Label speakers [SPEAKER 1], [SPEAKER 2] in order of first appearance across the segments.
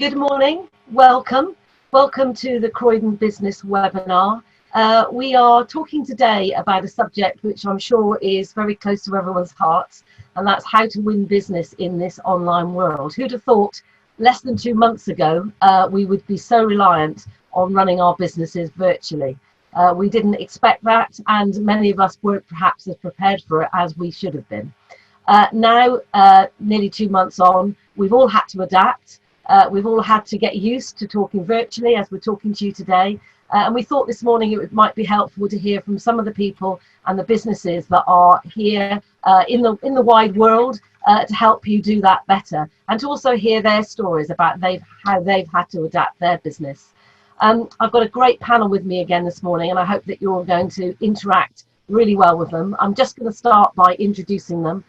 [SPEAKER 1] Good morning, welcome to the Croydon Business Webinar. We are talking today about a subject which I'm sure is very close to everyone's hearts, and that's how to win business in this online world. Who'd have thought less than 2 months ago we would be so reliant on running our businesses virtually? We didn't expect that, and many of us weren't perhaps as prepared for it as we should have been. Now, nearly 2 months on, we've all had to adapt. We've all had to get used to talking virtually as we're talking to you today. And we thought this morning it might be helpful to hear from some of the people and the businesses that are here in the wide world to help you do that better, and to also hear their stories about how they've had to adapt their business. I've got a great panel with me again this morning, and I hope that you're going to interact really well with them. I'm just going to start by introducing them.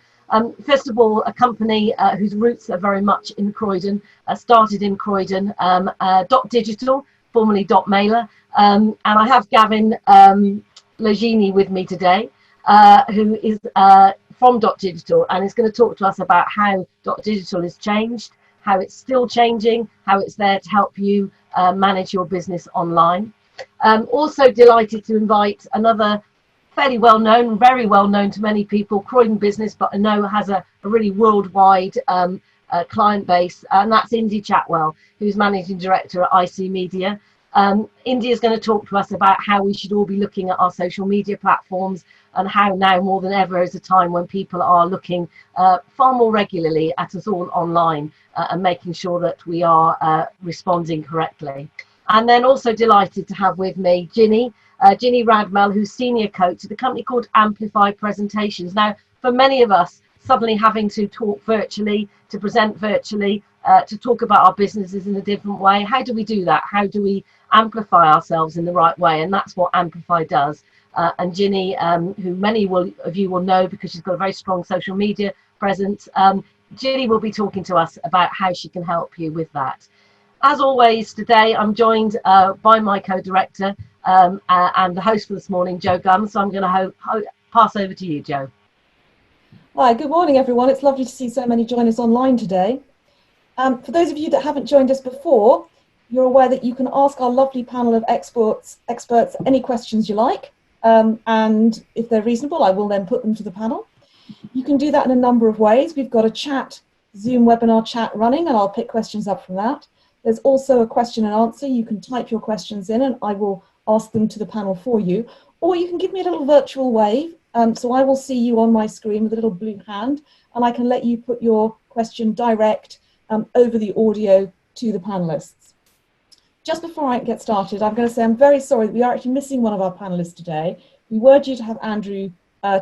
[SPEAKER 1] First of all, a company whose roots are very much in Croydon, started in Croydon, Dot Digital, formerly Dot Mailer, and I have Gavin Logini with me today, who is from Dot Digital, and is going to talk to us about how Dot Digital has changed, how it's still changing, how it's there to help you manage your business online. Also delighted to invite another fairly well known, very well known to many people, Croydon Business, but I know has a really worldwide client base, and that's Indy Chatwell, who's Managing Director at IC Media. Indy is going to talk to us about how we should all be looking at our social media platforms, and how now more than ever is a time when people are looking far more regularly at us all online and making sure that we are responding correctly. And then also delighted to have with me Ginny Radmel, who's Senior Coach at a company called Amplify Presentations. Now, for many of us, suddenly having to talk virtually, to present virtually, to talk about our businesses in a different way, how do we do that? How do we amplify ourselves in the right way? And that's what Amplify does. And Ginny, who many of you will know because she's got a very strong social media presence, Ginny will be talking to us about how she can help you with that. As always, today I'm joined by my co-director and the host for this morning, Joe Gunn. So I'm going to pass over to you, Joe.
[SPEAKER 2] Hi, good morning, everyone. It's lovely to see so many join us online today. For those of you that haven't joined us before, you're aware that you can ask our lovely panel of experts any questions you like. And if they're reasonable, I will then put them to the panel. You can do that in a number of ways. We've got a Zoom webinar chat running, and I'll pick questions up from that. There's also a question and answer. You can type your questions in and I will ask them to the panel for you. Or you can give me a little virtual wave. So I will see you on my screen with a little blue hand, and I can let you put your question direct over the audio to the panelists. Just before I get started, I'm going to say I'm very sorry that we are actually missing one of our panelists today. We were due to have Andrew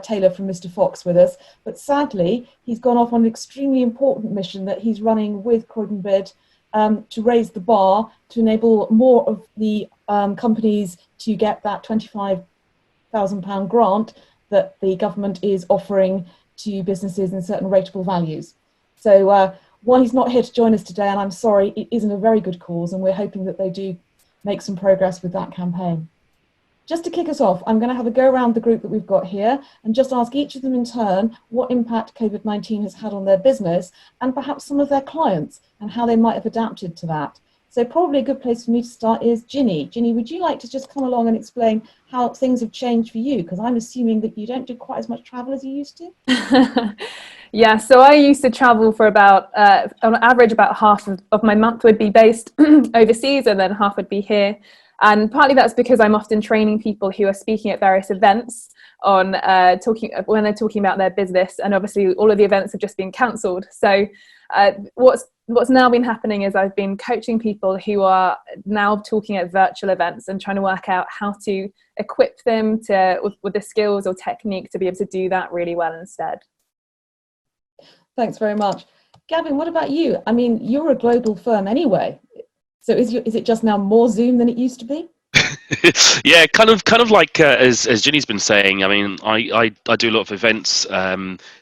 [SPEAKER 2] Taylor from Mr. Fox with us, but sadly, he's gone off on an extremely important mission that he's running with Croydon Bid to raise the bar to enable more of the companies to get that £25,000 grant that the government is offering to businesses in certain rateable values. So one, he's not here to join us today, and I'm sorry, it isn't a very good cause, and we're hoping that they do make some progress with that campaign. Just to kick us off, I'm going to have a go around the group that we've got here and just ask each of them in turn what impact COVID-19 has had on their business and perhaps some of their clients and how they might have adapted to that. So probably a good place for me to start is Ginny. Ginny, would you like to just come along and explain how things have changed for you? Because I'm assuming that you don't do quite as much travel as you used to.
[SPEAKER 3] Yeah, so I used to travel for about, on average, about half of my month would be based overseas, and then half would be here. And partly that's because I'm often training people who are speaking at various events on when they're talking about their business, and obviously all of the events have just been cancelled. So what's now been happening is I've been coaching people who are now talking at virtual events and trying to work out how to equip them with the skills or technique to be able to do that really well instead.
[SPEAKER 2] Thanks very much. Gavin, what about you? I mean, you're a global firm anyway. So is it just now more Zoom than it used to be?
[SPEAKER 4] Yeah, kind of like as Ginny's been saying. I mean, I do a lot of events,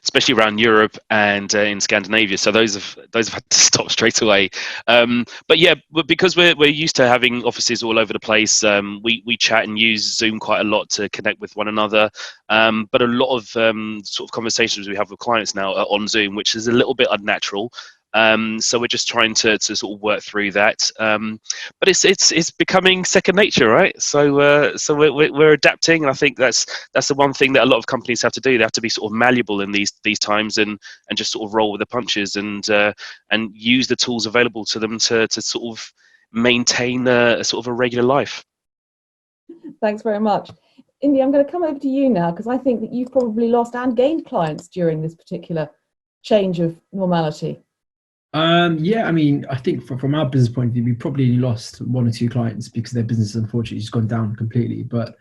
[SPEAKER 4] especially around Europe and in Scandinavia. So those have had to stop straight away. But yeah, because we're used to having offices all over the place, we chat and use Zoom quite a lot to connect with one another. But a lot of sort of conversations we have with clients now are on Zoom, which is a little bit unnatural. So we're just trying to sort of work through that. But it's becoming second nature, right? So we're adapting, and I think that's the one thing that a lot of companies have to do. They have to be sort of malleable in these times, and just sort of roll with the punches, and use the tools available to them to sort of maintain a sort of a regular life.
[SPEAKER 2] Thanks very much. Indy, I'm going to come over to you now, because I think that you've probably lost and gained clients during this particular change of normality.
[SPEAKER 5] Yeah, I mean, I think from our business point of view, we probably only lost 1 or 2 clients because their business unfortunately just gone down completely. But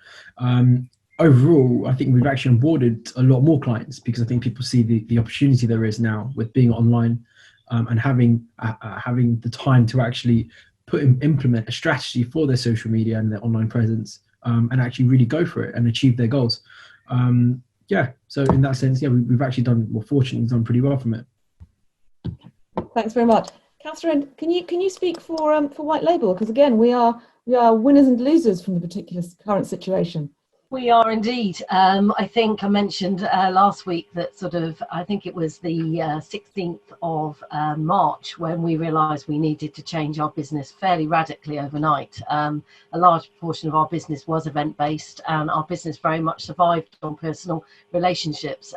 [SPEAKER 5] overall, I think we've actually onboarded a lot more clients, because I think people see the opportunity there is now with being online, and having the time to actually implement a strategy for their social media and their online presence, and actually really go for it and achieve their goals. Yeah, so in that sense, yeah, we've actually we're fortunately done pretty well from it.
[SPEAKER 2] Thanks very much. Catherine, can you speak for White Label? Because again, we are winners and losers from the particular current situation.
[SPEAKER 1] We are indeed. I think I mentioned last week that I think it was the 16th of March when we realised we needed to change our business fairly radically overnight. A large portion of our business was event-based, and our business very much survived on personal relationships.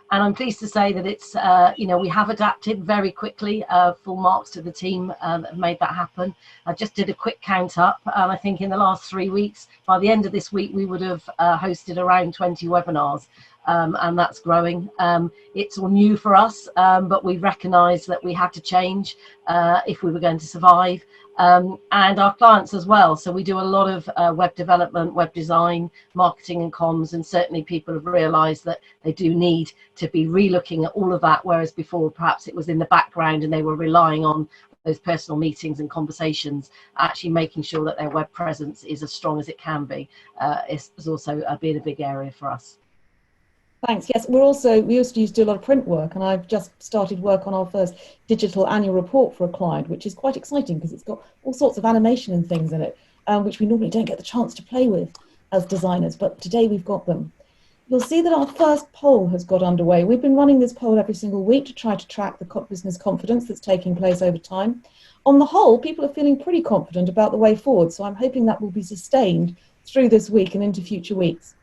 [SPEAKER 1] And I'm pleased to say that it's, we have adapted very quickly. Full marks to the team that have made that happen. I just did a quick count up. I think in the last 3 weeks, by the end of this week, we would have hosted around 20 webinars. And that's growing. It's all new for us, but we recognised that we had to change if we were going to survive. And our clients as well. So we do a lot of web development, web design, marketing and comms, and certainly people have realised that they do need to be re-looking at all of that, whereas before perhaps it was in the background and they were relying on those personal meetings and conversations. Actually making sure that their web presence is as strong as it can be is also been a big area for us.
[SPEAKER 2] Thanks. Yes, we also used to do a lot of print work, and I've just started work on our first digital annual report for a client, which is quite exciting because it's got all sorts of animation and things in it, which we normally don't get the chance to play with as designers, but today we've got them. You'll see that our first poll has got underway. We've been running this poll every single week to try to track the business confidence that's taking place over time. On the whole, people are feeling pretty confident about the way forward, so I'm hoping that will be sustained through this week and into future weeks.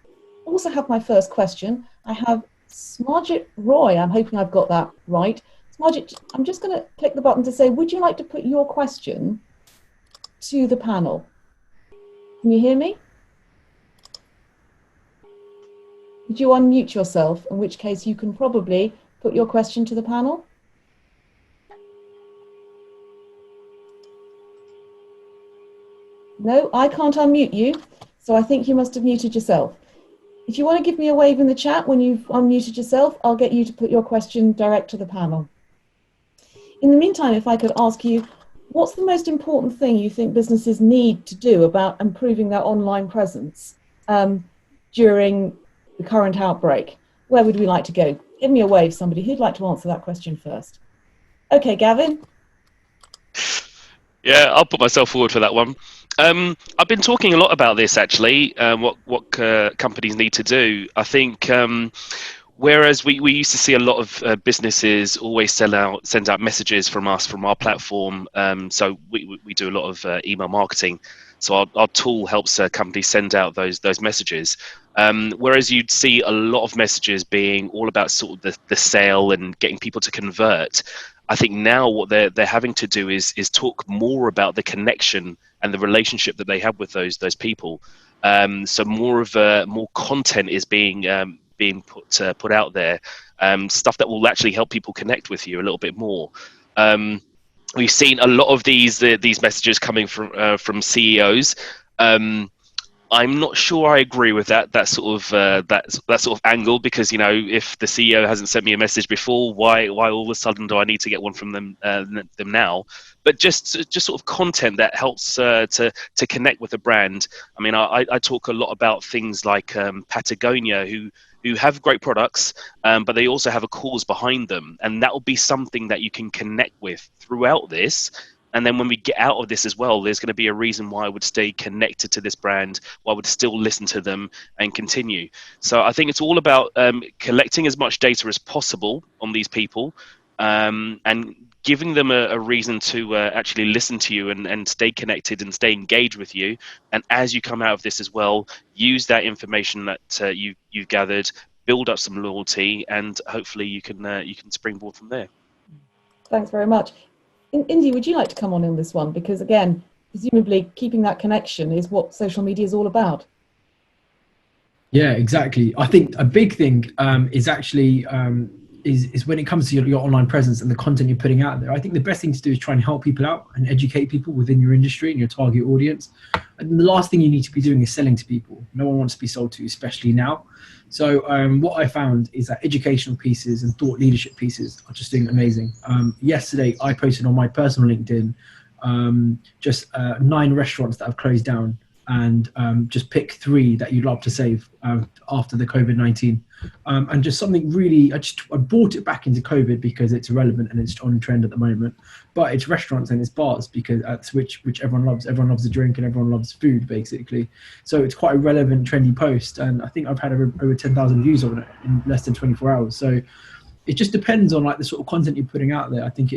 [SPEAKER 2] I also have my first question. I have Smarjit Roy. I'm hoping I've got that right. Smarjit, I'm just going to click the button to say, would you like to put your question to the panel? Can you hear me? Would you unmute yourself, in which case you can probably put your question to the panel? No, I can't unmute you, so I think you must have muted yourself. If you want to give me a wave in the chat when you've unmuted yourself, I'll get you to put your question direct to the panel. In the meantime, if I could ask you, what's the most important thing you think businesses need to do about improving their online presence during the current outbreak? Where would we like to go? Give me a wave, somebody. Who'd like to answer that question first? Okay, Gavin.
[SPEAKER 4] Yeah, I'll put myself forward for that one. I've been talking a lot about this actually. What companies need to do. I think whereas we used to see a lot of businesses always send out messages from our platform. So we do a lot of email marketing. So our tool helps companies send out those messages. Whereas you'd see a lot of messages being all about sort of the sale and getting people to convert. I think now what they're having to do is talk more about the connection and the relationship that they have with those people. So more content is being put out there, stuff that will actually help people connect with you a little bit more. We've seen a lot of these messages coming from CEOs. I'm not sure I agree with that sort of angle, because if the CEO hasn't sent me a message before, why all of a sudden do I need to get one from them now? But just sort of content that helps to connect with the brand. I mean, I talk a lot about things like Patagonia, who have great products, but they also have a cause behind them, and that will be something that you can connect with throughout this. And then when we get out of this as well, there's going to be a reason why I would stay connected to this brand, why I would still listen to them and continue. So I think it's all about collecting as much data as possible on these people, and giving them a reason to actually listen to you and stay connected and stay engaged with you. And as you come out of this as well, use that information that you've gathered, build up some loyalty, and hopefully you can springboard from there.
[SPEAKER 2] Thanks very much. Indy, would you like to come on this one? Because again, presumably keeping that connection is what social media is all about.
[SPEAKER 5] Yeah, exactly. I think a big thing is actually is when it comes to your online presence and the content you're putting out there. I think the best thing to do is try and help people out and educate people within your industry and your target audience. And the last thing you need to be doing is selling to people. No one wants to be sold to, especially now. So what I found is that educational pieces and thought leadership pieces are just doing amazing. Yesterday, I posted on my personal LinkedIn just 9 restaurants that have closed down, and just pick 3 that you'd love to save after the COVID-19. And just something really, I brought it back into COVID because it's relevant and it's on trend at the moment. But it's restaurants and it's bars, because that's which everyone loves. Everyone loves a drink and everyone loves food, basically. So it's quite a relevant, trendy post. And I think I've had over 10,000 views on it in less than 24 hours. So it just depends on like the sort of content you're putting out there. I think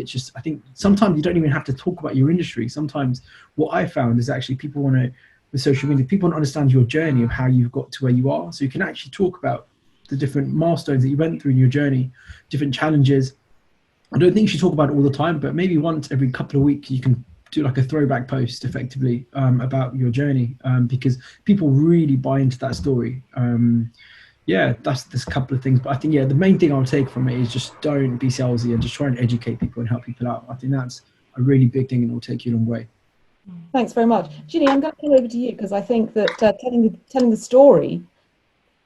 [SPEAKER 5] sometimes you don't even have to talk about your industry. Sometimes what I found is actually people want to, with social media, people want to understand your journey of how you've got to where you are. So you can actually talk about the different milestones that you went through in your journey, different challenges. I don't think you should talk about it all the time, but maybe once every couple of weeks you can do like a throwback post effectively about your journey, because people really buy into that story. Yeah, that's a couple of things. But I think, the main thing I would take from it is just don't be salesy and just try and educate people and help people out. I think that's a really big thing and it will take you a long way.
[SPEAKER 2] Thanks very much. Ginny, I'm going to come over to you because I think that telling the story,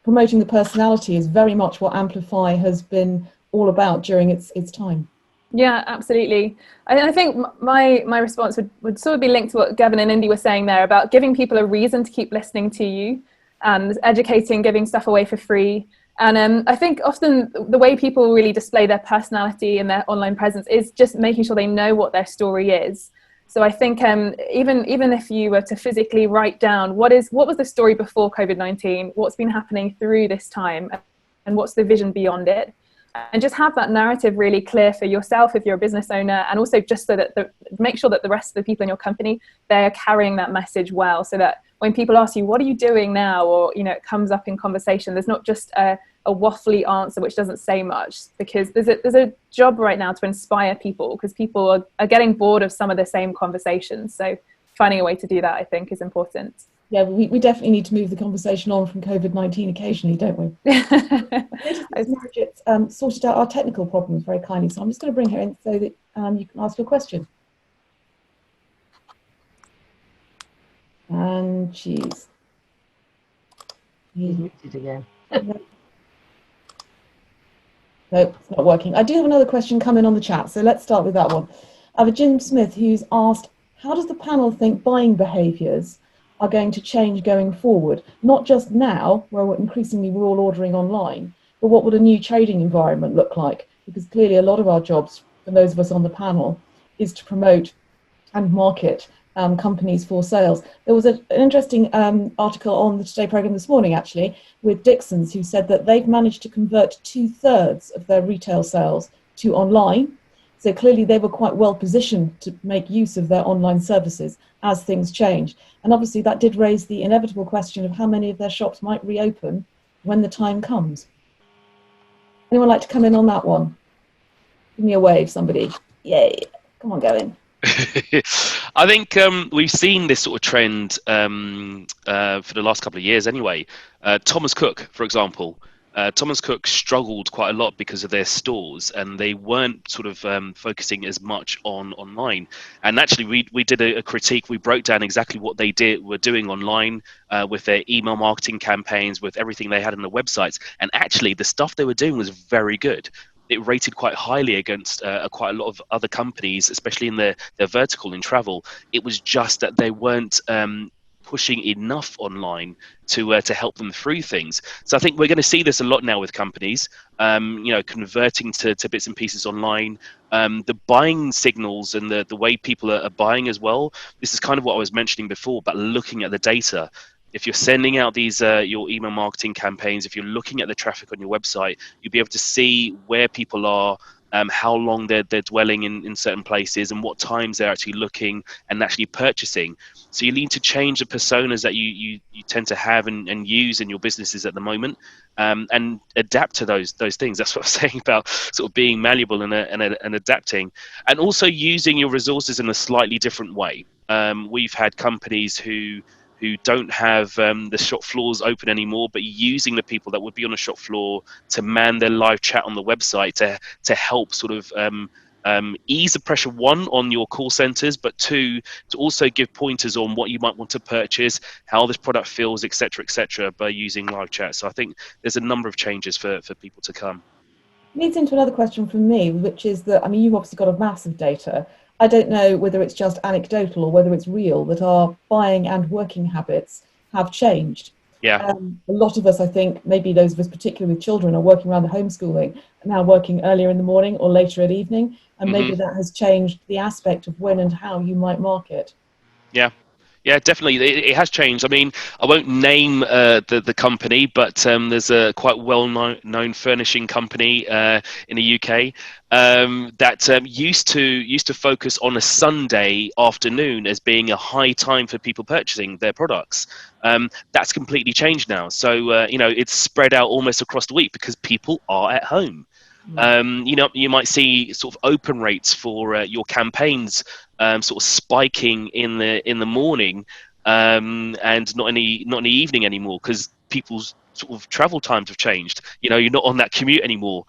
[SPEAKER 2] promoting the personality is very much what Amplify has been all about during its time.
[SPEAKER 3] Yeah, absolutely. I think my response would sort of be linked to what Gavin and Indy were saying there about giving people a reason to keep listening to you and educating, giving stuff away for free. And I think often the way people really display their personality and their online presence is just making sure they know what their story is. So I think even if you were to physically write down what was the story before COVID-19, what's been happening through this time, and what's the vision beyond it, and just have that narrative really clear for yourself if you're a business owner, and also just so that make sure that the rest of the people in your company, they're carrying that message well, so that when people ask you, what are you doing now? Or, it comes up in conversation, there's not just a waffly answer which doesn't say much, because there's a job right now to inspire people, because people are getting bored of some of the same conversations. So finding a way to do that, I think, is important.
[SPEAKER 2] Yeah, we definitely need to move the conversation on from COVID-19 occasionally, don't we? Margaret's sorted out our technical problems very kindly, so I'm just going to bring her in so that you can ask your question. And she's
[SPEAKER 1] muted again.
[SPEAKER 2] Nope, it's not working. I do have another question coming on the chat, so let's start with that one. I have a Jim Smith who's asked, how does the panel think buying behaviours are going to change going forward? Not just now, where we're all ordering online, but what would a new trading environment look like? Because clearly a lot of our jobs, for those of us on the panel, is to promote and market companies for sales. There was an interesting article on the Today programme this morning, actually, with Dixon's, who said that they've managed to convert 2/3 of their retail sales to online. So clearly they were quite well positioned to make use of their online services as things change. And obviously that did raise the inevitable question of how many of their shops might reopen when the time comes. Anyone like to come in on that one? Give me a wave, somebody. Yay. Come on, go in.
[SPEAKER 4] I think we've seen this sort of trend for the last couple of years anyway. Thomas Cook, for example. Thomas Cook struggled quite a lot because of their stores, and they weren't sort of focusing as much on online. And actually, we did a critique. We broke down exactly what they were doing online with their email marketing campaigns, with everything they had on the websites. And actually, the stuff they were doing was very good. It rated quite highly against quite a lot of other companies, especially in their vertical in travel. It was just that they weren't pushing enough online to help them through things. So I think we're going to see this a lot now with companies, converting to bits and pieces online. The buying signals and the way people are buying as well. This is kind of what I was mentioning before about looking at the data. If you're sending out these your email marketing campaigns, if you're looking at the traffic on your website, you'll be able to see where people are how long they're dwelling in certain places, and what times they're actually looking and actually purchasing. So you need to change the personas that you tend to have and use in your businesses at the moment, and adapt to those things. That's what I'm saying about sort of being malleable and adapting, and also using your resources in a slightly different way. We've had companies who don't have the shop floors open anymore, but using the people that would be on the shop floor to man their live chat on the website to help sort of ease the pressure, one, on your call centers, but two, to also give pointers on what you might want to purchase, how this product feels, etc., by using live chat. So I think there's a number of changes for people to come.
[SPEAKER 2] Leads into another question from me, which is that, I mean, you've obviously got a massive data. I don't know whether it's just anecdotal or whether it's real that our buying and working habits have changed.
[SPEAKER 4] Yeah.
[SPEAKER 2] A lot of us, I think, maybe those of us particularly with children, are working around the homeschooling, are now working earlier in the morning or later at evening, and maybe that has changed the aspect of when and how you might market.
[SPEAKER 4] Yeah, definitely. It has changed. I mean, I won't name the company, but there's a quite well-known furnishing company in the UK that used to focus on a Sunday afternoon as being a high time for people purchasing their products. That's completely changed now. So it's spread out almost across the week because people are at home. You might see sort of open rates for your campaigns sort of spiking in the morning, and not in the evening anymore, because people's sort of travel times have changed. You're not on that commute anymore,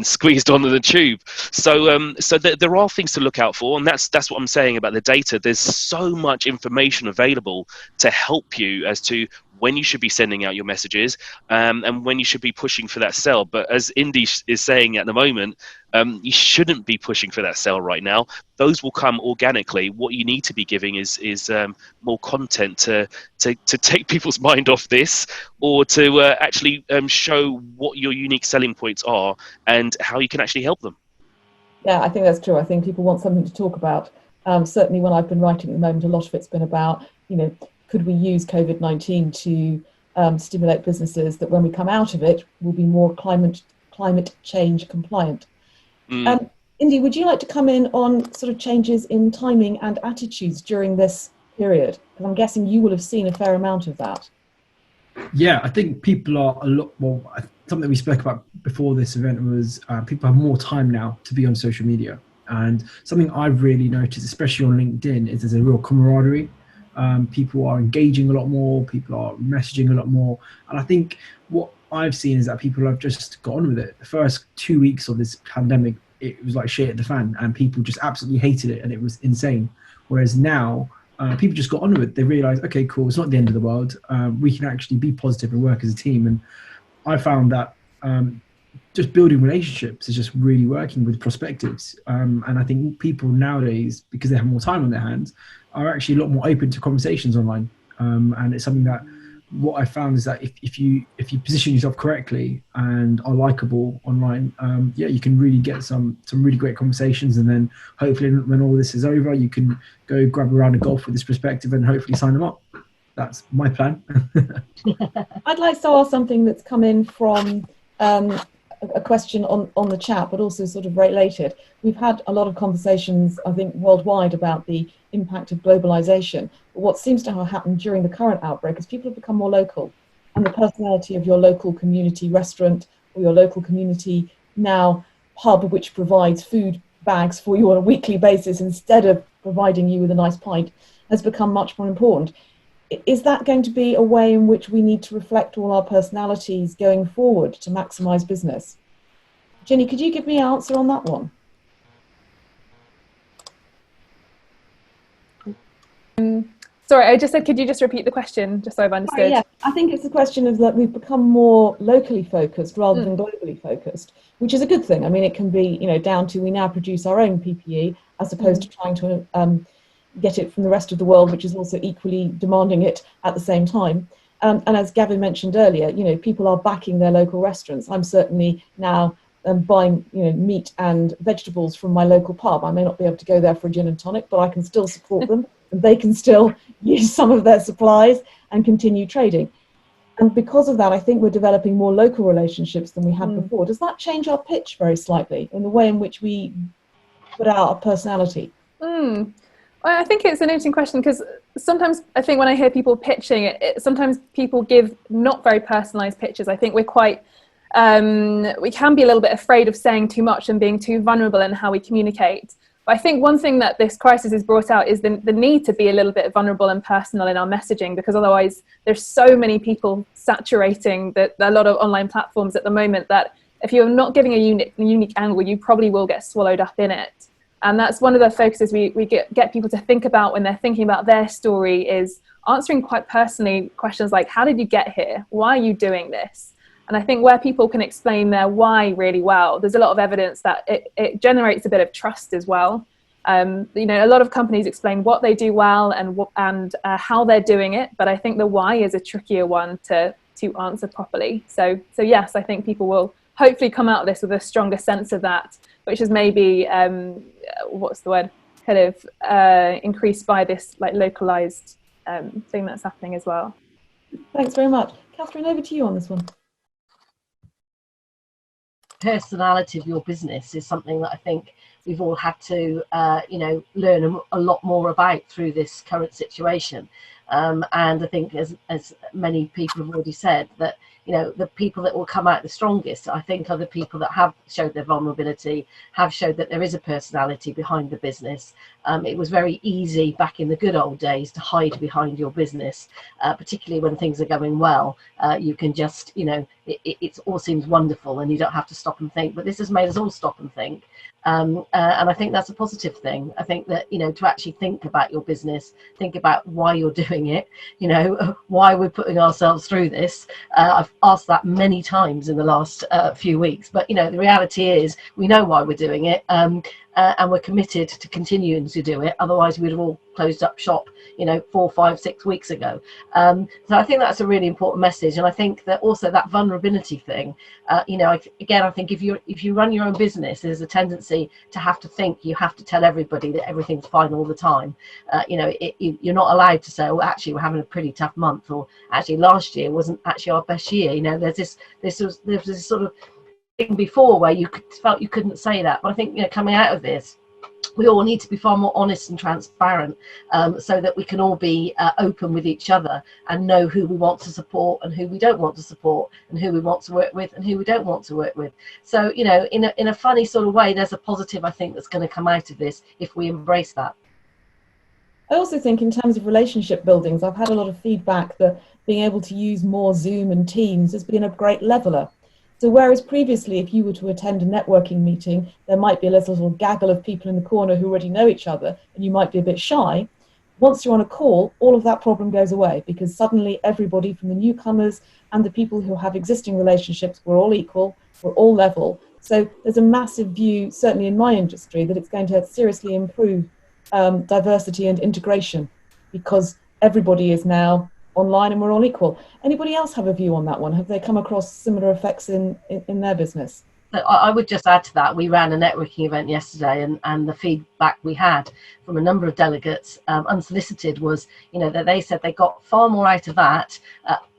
[SPEAKER 4] squeezed onto the tube. So there are things to look out for, and that's what I'm saying about the data. There's so much information available to help you as to when you should be sending out your messages, and when you should be pushing for that sell. But as Indy is saying at the moment, you shouldn't be pushing for that sell right now. Those will come organically. What you need to be giving is more content to take people's mind off this, or to actually show what your unique selling points are and how you can actually help them.
[SPEAKER 2] Yeah, I think that's true. I think people want something to talk about. Certainly when I've been writing at the moment, a lot of it's been about, could we use COVID-19 to stimulate businesses that when we come out of it will be more climate change compliant. Indy, would you like to come in on sort of changes in timing and attitudes during this period? Because I'm guessing you will have seen a fair amount of that.
[SPEAKER 5] Yeah, I think people are a lot more. Something we spoke about before this event was people have more time now to be on social media. And something I've really noticed, especially on LinkedIn, is there's a real camaraderie. People are engaging a lot more, people are messaging a lot more. And I think what I've seen is that people have just got on with it. The first 2 weeks of this pandemic, it was like shit at the fan, and people just absolutely hated it, and it was insane. Whereas now, people just got on with it. They realized, okay, cool, it's not the end of the world. We can actually be positive and work as a team. And I found that just building relationships is just really working with prospectives. And I think people nowadays, because they have more time on their hands, are actually a lot more open to conversations online. And it's something that what I found is that if you position yourself correctly and are likable online, you can really get some really great conversations. And then hopefully when all this is over, you can go grab a round of golf with this perspective and hopefully sign them up. That's my plan.
[SPEAKER 2] I'd like to ask something that's come in from a question on the chat, but also sort of related. We've had a lot of conversations, I think, worldwide about the impact of globalization. But what seems to have happened during the current outbreak is people have become more local, and the personality of your local community restaurant or your local community now pub, which provides food bags for you on a weekly basis instead of providing you with a nice pint, has become much more important. Is that going to be a way in which we need to reflect all our personalities going forward to maximize business? Jenny, could you give me an answer on that one?
[SPEAKER 3] Sorry, I just said, could you just repeat the question, just so I've understood?
[SPEAKER 2] Oh, yeah, I think it's a question of that we've become more locally focused rather than globally focused, which is a good thing. I mean, it can be, down to we now produce our own PPE as opposed to trying to get it from the rest of the world, which is also equally demanding it at the same time. And as Gavin mentioned earlier, people are backing their local restaurants. I'm certainly now buying, meat and vegetables from my local pub. I may not be able to go there for a gin and tonic, but I can still support them, and they can still use some of their supplies and continue trading. And because of that, I think we're developing more local relationships than we had before. Does that change our pitch very slightly in the way in which we put out our personality?
[SPEAKER 3] Well, I think it's an interesting question, because sometimes I think when I hear people pitching it, sometimes people give not very personalized pitches. I think we're quite, we can be a little bit afraid of saying too much and being too vulnerable in how we communicate. But I think one thing that this crisis has brought out is the need to be a little bit vulnerable and personal in our messaging, because otherwise there's so many people saturating a lot of online platforms at the moment that if you're not giving a unique angle, you probably will get swallowed up in it. And that's one of the focuses we get people to think about when they're thinking about their story, is answering quite personally questions like, how did you get here? Why are you doing this? And I think where people can explain their why really well, there's a lot of evidence that it generates a bit of trust as well. You know, a lot of companies explain what they do well and how they're doing it, but I think the why is a trickier one to answer properly. So yes, I think people will hopefully come out of this with a stronger sense of that, which is maybe what's the word, kind of increased by this like localized thing that's happening as well.
[SPEAKER 2] Thanks very much. Catherine, over to you on this one.
[SPEAKER 1] Personality of your business is something that I think we've all had to you know, learn a lot more about through this current situation, and I think as many people have already said, that you know, the people that will come out the strongest, I think, are the people that have showed their vulnerability, have showed that there is a personality behind the business. It was very easy back in the good old days to hide behind your business, particularly when things are going well. You can just, you know, it all seems wonderful and you don't have to stop and think, but this has made us all stop and think. And I think that's a positive thing. I think that, you know, to actually think about your business, think about why you're doing it, you know, why we're putting ourselves through this. I've asked that many times in the last few weeks, but, you know, the reality is we know why we're doing it. And we're committed to continuing to do it. Otherwise, we'd have all closed up shop, you know, 4, 5, 6 weeks ago. So I think that's a really important message. And I think that also that vulnerability thing, you know, again, I think if you run your own business, there's a tendency to have to think you have to tell everybody that everything's fine all the time. You know, you're not allowed to say, oh, actually, we're having a pretty tough month, or actually last year wasn't actually our best year. You know, there's this sort of before where you felt you couldn't say that, but I think, you know, coming out of this, we all need to be far more honest and transparent, so that we can all be open with each other and know who we want to support and who we don't want to support, and who we want to work with and who we don't want to work with. So, you know, in a funny sort of way, there's a positive, I think, that's going to come out of this if we embrace that.
[SPEAKER 2] I also think in terms of relationship buildings, I've had a lot of feedback that being able to use more Zoom and Teams has been a great leveler. So whereas previously, if you were to attend a networking meeting, there might be a little gaggle of people in the corner who already know each other, and you might be a bit shy. Once you're on a call, all of that problem goes away, because suddenly everybody, from the newcomers and the people who have existing relationships, we're all equal, we're all level. So there's a massive view, certainly in my industry, that it's going to seriously improve diversity and integration, because everybody is now online and we're all equal. Anybody else have a view on that one? Have they come across similar effects in their business?
[SPEAKER 1] I would just add to that, we ran a networking event yesterday, and the feedback we had from a number of delegates, unsolicited, was, you know, that they said they got far more out of that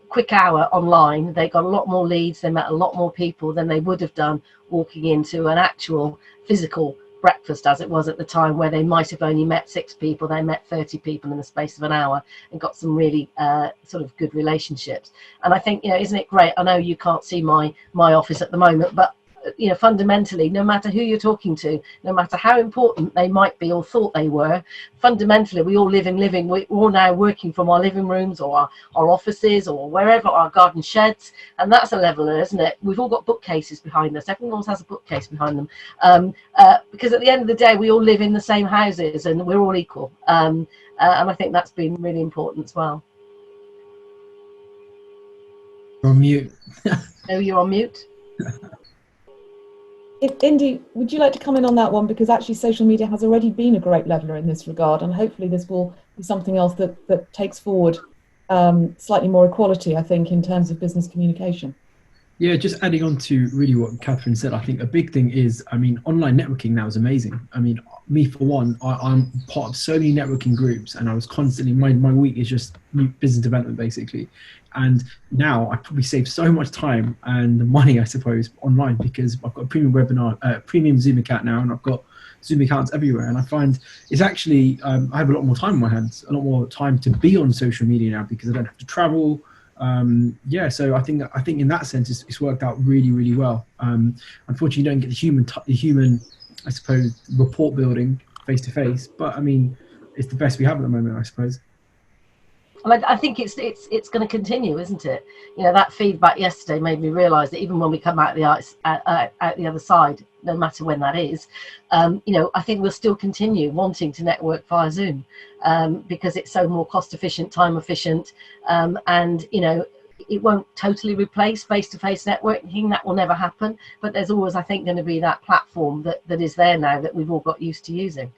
[SPEAKER 1] quick hour online. They got a lot more leads, they met a lot more people than they would have done walking into an actual physical breakfast, as it was at the time, where they might have only met 6 people. They met 30 people in the space of an hour and got some really sort of good relationships. And I think, you know, isn't it great? I know you can't see my office at the moment, but you know, fundamentally, no matter who you're talking to, no matter how important they might be or thought they were, fundamentally we all we're all now working from our living rooms or our offices or wherever, our garden sheds, and that's a leveler, isn't it? We've all got bookcases behind us. Everyone else has a bookcase behind them, because at the end of the day, we all live in the same houses and we're all equal, and I think that's been really important as well.
[SPEAKER 5] You're on mute.
[SPEAKER 1] No, you're on mute.
[SPEAKER 2] Indy, would you like to comment on that one? Because actually social media has already been a great leveler in this regard, and hopefully this will be something else that takes forward slightly more equality, I think, in terms of business communication.
[SPEAKER 5] Yeah, just adding on to really what Catherine said, I think a big thing is, I mean, online networking now is amazing. I mean, me for one, I'm part of so many networking groups, and I was constantly, my week is just new business development basically. And now I probably save so much time and money, I suppose, online, because I've got a premium webinar, premium Zoom account now, and I've got Zoom accounts everywhere. And I find it's actually, I have a lot more time on my hands, a lot more time to be on social media now because I don't have to travel. Yeah, so I think in that sense it's worked out really, really well. Unfortunately, you don't get the human, I suppose, rapport building face to face, but I mean, it's the best we have at the moment, I suppose.
[SPEAKER 1] Well, I think it's going to continue, isn't it? You know, that feedback yesterday made me realise that even when we come out the out the other side, no matter when that is, you know, I think we'll still continue wanting to network via Zoom because it's so more cost efficient, time efficient, and you know, it won't totally replace face-to-face networking. That will never happen, but there's always, I think, going to be that platform that is there now that we've all got used to using.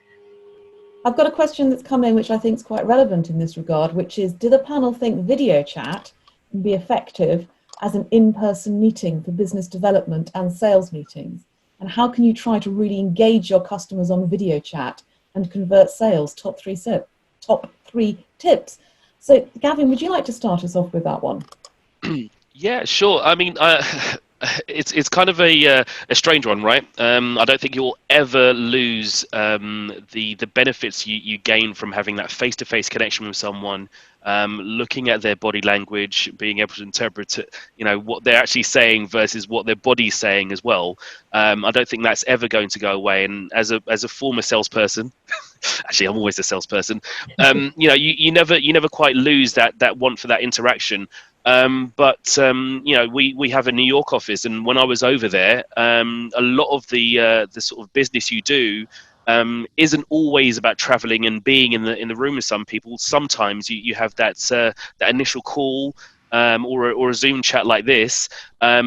[SPEAKER 2] I've got a question that's come in which I think is quite relevant in this regard, which is, do the panel think video chat can be effective as an in-person meeting for business development and sales meetings? And how can you try to really engage your customers on video chat and convert sales? Top three tips. So Gavin, would you like to start us off with that one?
[SPEAKER 4] Yeah, sure. I mean, it's kind of a strange one, right? I don't think you'll ever lose the benefits you gain from having that face-to-face connection with someone, looking at their body language, being able to interpret it, you know, what they're actually saying versus what their body's saying as well. I don't think that's ever going to go away. And as a former salesperson, actually I'm always a salesperson, you know, you never quite lose that want for that interaction. But you know, we have a New York office, and when I was over there, a lot of the sort of business you do isn't always about traveling and being in the room with some people. Sometimes you have that initial call or a Zoom chat like this.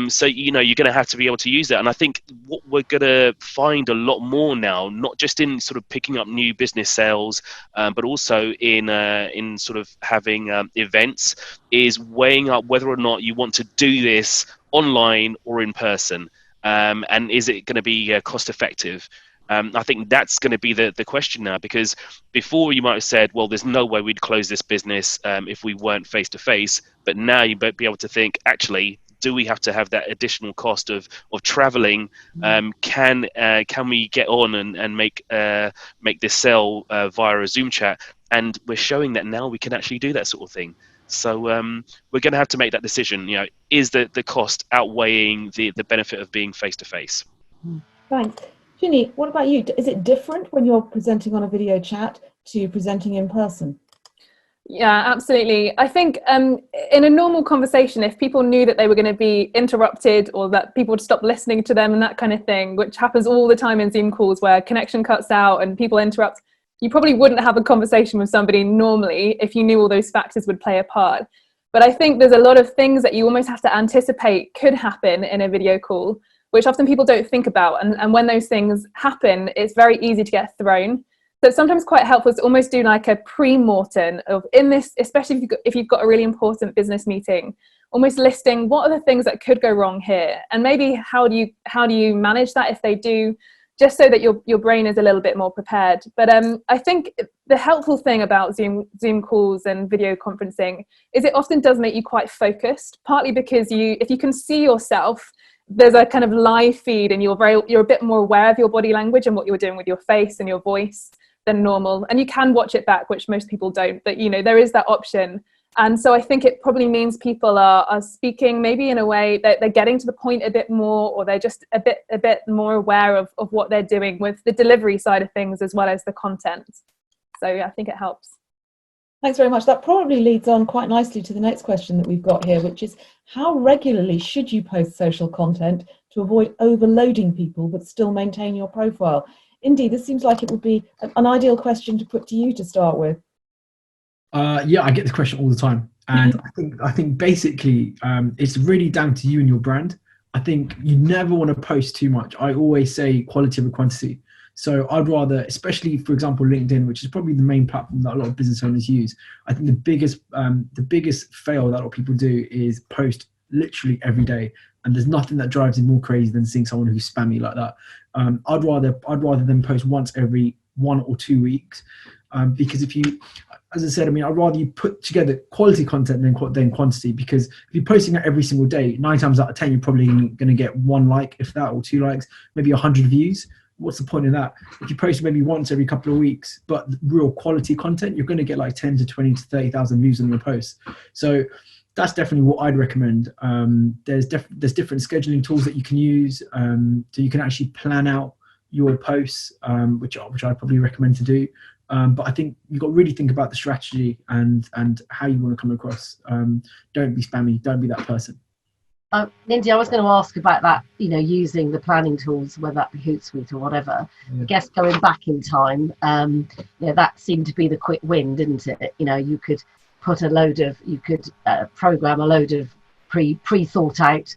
[SPEAKER 4] So you know, you're going to have to be able to use that. And I think what we're going to find a lot more now, not just in sort of picking up new business sales, but also in sort of having events, is weighing up whether or not you want to do this online or in person, and is it going to be cost effective. I think that's going to be the question now, because before you might have said, well, there's no way we'd close this business if we weren't face to face. But now you might be able to think, actually, do we have to have that additional cost of traveling? Can we get on and make this sale via a Zoom chat? And we're showing that now we can actually do that sort of thing. So we're going to have to make that decision. You know, is the cost outweighing the benefit of being face to face?
[SPEAKER 2] Thanks. Ginny, what about you? Is it different when you're presenting on a video chat to presenting in person?
[SPEAKER 3] Yeah, absolutely. I think in a normal conversation, if people knew that they were going to be interrupted or that people would stop listening to them and that kind of thing, which happens all the time in Zoom calls where connection cuts out and people interrupt, you probably wouldn't have a conversation with somebody normally if you knew all those factors would play a part. But I think there's a lot of things that you almost have to anticipate could happen in a video call, which often people don't think about. And when those things happen, it's very easy to get thrown. So it's sometimes quite helpful to almost do like a pre-mortem of, in this, especially if you've got a really important business meeting, almost listing what are the things that could go wrong here, and maybe how do you manage that if they do, just so that your brain is a little bit more prepared. But I think the helpful thing about Zoom calls and video conferencing is it often does make you quite focused, partly because if you can see yourself, there's a kind of live feed and you're a bit more aware of your body language and what you're doing with your face and your voice than normal. And you can watch it back, which most people don't, but you know, there is that option. And so I think it probably means people are speaking maybe in a way that they're getting to the point a bit more, or they're just a bit more aware of what they're doing with the delivery side of things as well as the content. So yeah, I think it helps.
[SPEAKER 2] Thanks very much. That probably leads on quite nicely to the next question that we've got here, which is, how regularly should you post social content to avoid overloading people but still maintain your profile? Indy, this seems like it would be an ideal question to put to you to start with.
[SPEAKER 5] Yeah, I get the question all the time, and I think basically it's really down to you and your brand. I think you never want to post too much. I always say quality over quantity. So I'd rather, especially for example, LinkedIn, which is probably the main platform that a lot of business owners use. I think the biggest fail that a lot of people do is post literally every day, and there's nothing that drives me more crazy than seeing someone who's spammy like that. I'd rather them post once every 1 or 2 weeks, because if you, as I said, I mean, I'd rather you put together quality content than quantity, because if you're posting that every single day, 9 times out of 10 you're probably going to get 1 like, if that, or 2 likes, maybe 100 views. What's the point of that? If you post maybe once every couple of weeks, but real quality content, you're going to get like 10 to 20 to 30,000 views on your post. So that's definitely what I'd recommend. There's different scheduling tools that you can use, so you can actually plan out your posts, which I'd probably recommend to do. But I think you've got to really think about the strategy and how you want to come across. Don't be spammy. Don't be that person.
[SPEAKER 1] Lindy, I was going to ask about that, using the planning tools, whether that be Hootsuite or whatever. Yeah. I guess going back in time, that seemed to be the quick win, didn't it? You could put program a load of pre-thought out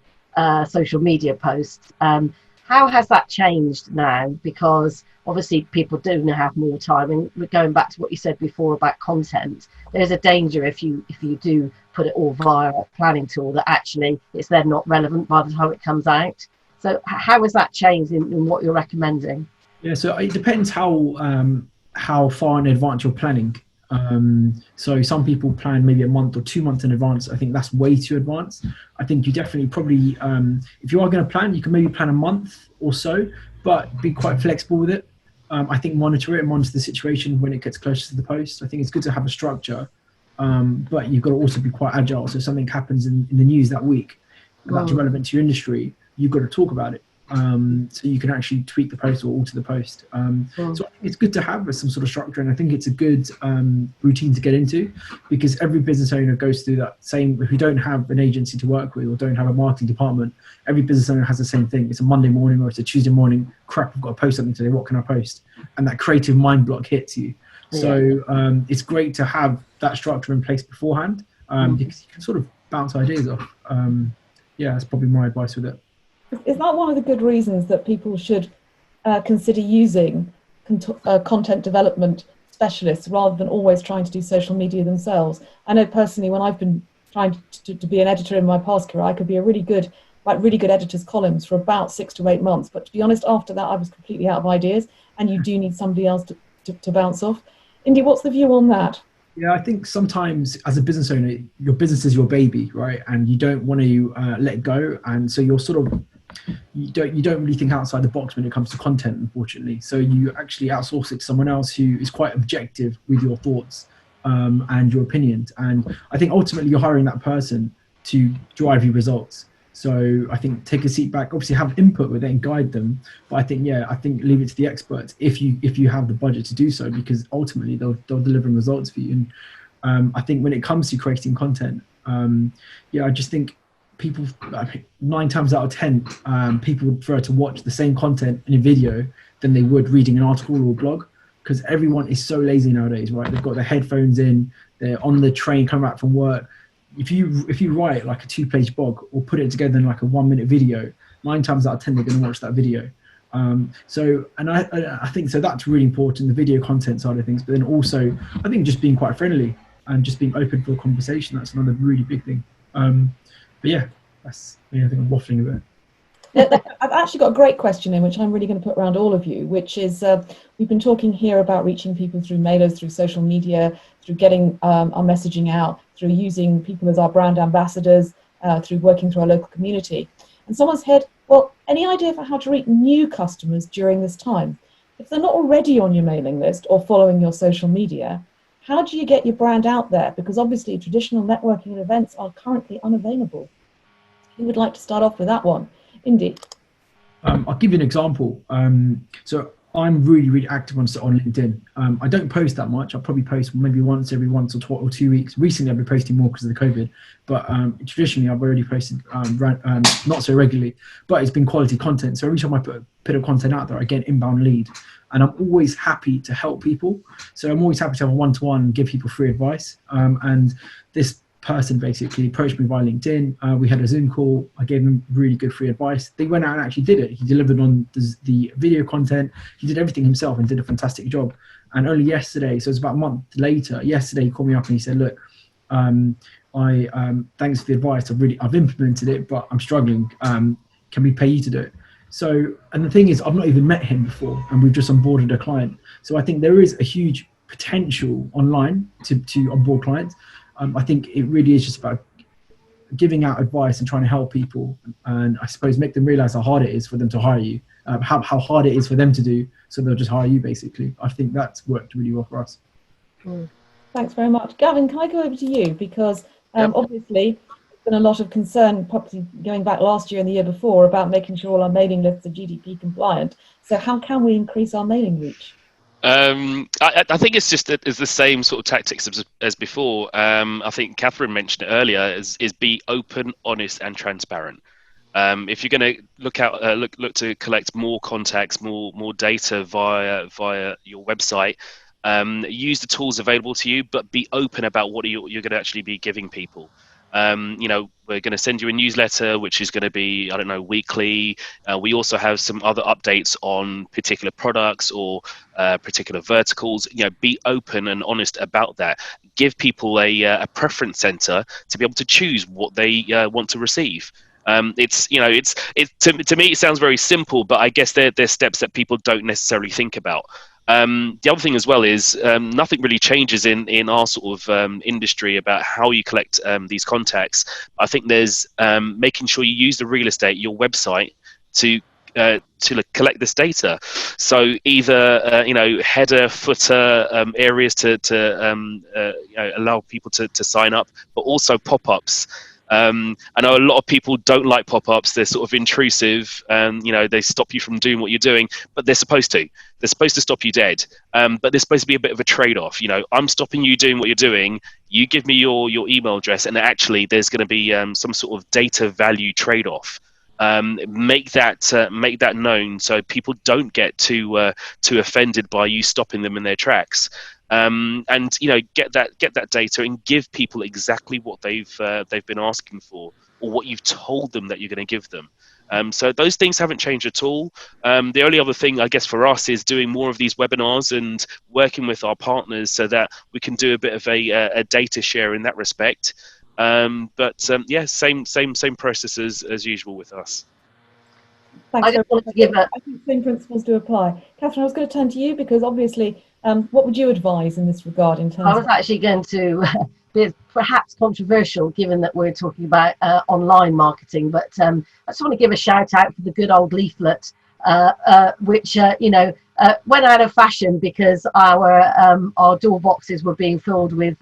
[SPEAKER 1] social media posts. How has that changed now? Because obviously people do now have more time, and going back to what you said before about content, there's a danger if you do put it all via a planning tool that actually it's then not relevant by the time it comes out. So how has that changed in what you're recommending?
[SPEAKER 5] Yeah, so it depends how far in advance you're planning. So some people plan maybe a month or 2 months in advance. I think that's way too advanced. I think you definitely probably, if you are going to plan, you can maybe plan a month or so, but be quite flexible with it. I think monitor the situation when it gets closer to the post. I think it's good to have a structure, but you've got to also be quite agile. So if something happens in the news that week that's relevant to your industry, you've got to talk about it. So you can actually tweak the post or alter the post. So I think it's good to have some sort of structure, and I think it's a good routine to get into, because every business owner goes through that same. If you don't have an agency to work with or don't have a marketing department, every business owner has the same thing. It's a Monday morning or it's a Tuesday morning. Crap, I've got to post something today. What can I post? And that creative mind block hits you. So it's great to have that structure in place beforehand, because you can sort of bounce ideas off. That's probably my advice with it.
[SPEAKER 2] Is that one of the good reasons that people should consider using content development specialists rather than always trying to do social media themselves? I know personally, when I've been trying to be an editor in my past career, I could be a really good editor's columns for about 6 to 8 months. But to be honest, after that, I was completely out of ideas, and you do need somebody else to bounce off. Indy, what's the view on that?
[SPEAKER 5] Yeah, I think sometimes as a business owner, your business is your baby, right? And you don't want to let it go. And so you're sort of, you don't really think outside the box when it comes to content, unfortunately. So you actually outsource it to someone else who is quite objective with your thoughts and your opinions. And I think ultimately you're hiring that person to drive you results. So I think take a seat back, obviously have input with it and guide them. But I think leave it to the experts if you have the budget to do so, because ultimately they'll deliver results for you. And I think when it comes to creating content, I just think people, 9 times out of 10, people would prefer to watch the same content in a video than they would reading an article or a blog, because everyone is so lazy nowadays, right? They've got their headphones in, they're on the train coming back from work. If you write like a 2-page blog or put it together in like a 1-minute video, 9 times out of 10 they're going to watch that video. I think so that's really important, the video content side of things. But then also I think just being quite friendly and just being open for a conversation, that's another really big thing. But yeah, I think I'm waffling a bit.
[SPEAKER 2] I've actually got a great question in, which I'm really going to put around all of you, which is we've been talking here about reaching people through mailers, through social media, through getting our messaging out, through using people as our brand ambassadors, through working through our local community. And someone's said, well, any idea for how to reach new customers during this time? If they're not already on your mailing list or following your social media, how do you get your brand out there? Because obviously traditional networking and events are currently unavailable. Who would like to start off with that one? Indy.
[SPEAKER 5] I'll give you an example. So I'm really, really active on LinkedIn. I don't post that much. I'll probably post maybe once every 1 or 2 weeks. Recently, I've been posting more because of the COVID. But traditionally, I've already posted not so regularly. But it's been quality content. So every time I put a bit of content out there, I get an inbound lead. And I'm always happy to help people. So I'm always happy to have a one-to-one and give people free advice. And this person basically approached me via LinkedIn. We had a Zoom call. I gave him really good free advice. They went out and actually did it. He delivered on the video content. He did everything himself and did a fantastic job. And only yesterday, so it's about a month later, yesterday he called me up and he said, look, thanks for the advice. I've implemented it, but I'm struggling. Can we pay you to do it? So, and the thing is, I've not even met him before, and we've just onboarded a client. So I think there is a huge potential online to onboard clients. I think it really is just about giving out advice and trying to help people, and I suppose make them realize how hard it is for them to hire you, how hard it is for them to do, so they'll just hire you basically. I think that's worked really well for us.
[SPEAKER 2] Thanks very much. Gavin, can I go over to you? Because obviously there's been a lot of concern, probably going back last year and the year before, about making sure all our mailing lists are GDP compliant. So how can we increase our mailing reach?
[SPEAKER 4] I think it's the same sort of tactics as before. I think Catherine mentioned it earlier, is be open, honest and transparent. If you're going to look to collect more contacts, more data via your website, use the tools available to you, but be open about what you're going to actually be giving people. We're going to send you a newsletter, which is going to be, I don't know, weekly. We also have some other updates on particular products or particular verticals. Be open and honest about that. Give people a preference center to be able to choose what they want to receive. To me, it sounds very simple, but I guess there's steps that people don't necessarily think about. The other thing as well is nothing really changes in our sort of industry about how you collect these contacts. I think there's making sure you use the real estate, your website, to collect this data. So either header, footer areas to allow people to sign up, but also pop-ups. I know a lot of people don't like pop-ups. They're sort of intrusive, and they stop you from doing what you're doing, but they're supposed to. They're supposed to stop you dead. But there's supposed to be a bit of a trade-off. I'm stopping you doing what you're doing. You give me your email address, and actually there's going to be some sort of data value trade-off. Make that known so people don't get too offended by you stopping them in their tracks. And get that data and give people exactly what they've been asking for, or what you've told them that you're going to give them. So those things haven't changed at all. The only other thing, I guess, for us is doing more of these webinars and working with our partners so that we can do a bit of a data share in that respect. Same process as usual with us.
[SPEAKER 2] Thanks.
[SPEAKER 1] I just wanted to give
[SPEAKER 2] I think same principles do apply. Catherine, I was going to turn to you because obviously, what would you advise in this regard in terms
[SPEAKER 1] I was actually going to be perhaps controversial, given that we're talking about online marketing, but I just want to give a shout out for the good old leaflet, which went out of fashion because our door boxes were being filled with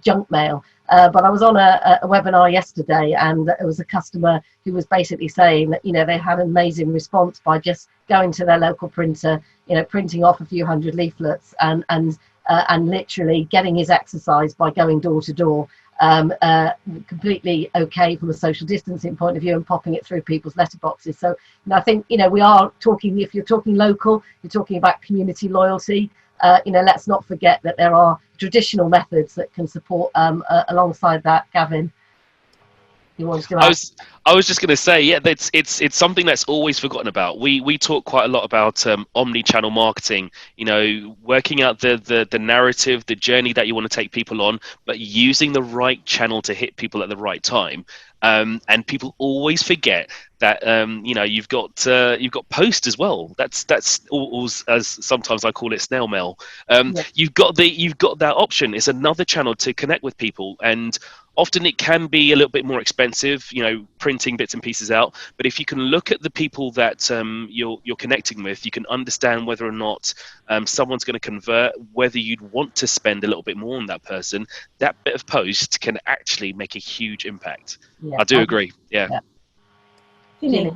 [SPEAKER 1] junk mail. But I was on a webinar yesterday, and it was a customer who was basically saying that they had an amazing response by just going to their local printer, printing off a few hundred leaflets, and literally getting his exercise by going door to door, completely okay from a social distancing point of view, and popping it through people's letterboxes. So I think we are talking. If you're talking local, you're talking about community loyalty. Let's not forget that there are traditional methods that can support alongside that. Gavin, you wanted to add?
[SPEAKER 4] I was just going to say, it's something that's always forgotten about. We talk quite a lot about omni-channel marketing, working out the narrative, the journey that you want to take people on, but using the right channel to hit people at the right time. And people always forget that you've got post as well. That's always, as sometimes I call it, snail mail. You've got that option. It's another channel to connect with people, and often it can be a little bit more expensive, printing bits and pieces out. But if you can look at the people that you're connecting with, you can understand whether or not someone's going to convert, whether you'd want to spend a little bit more on that person. That bit of post can actually make a huge impact. I do agree. Yeah.
[SPEAKER 2] Ginny.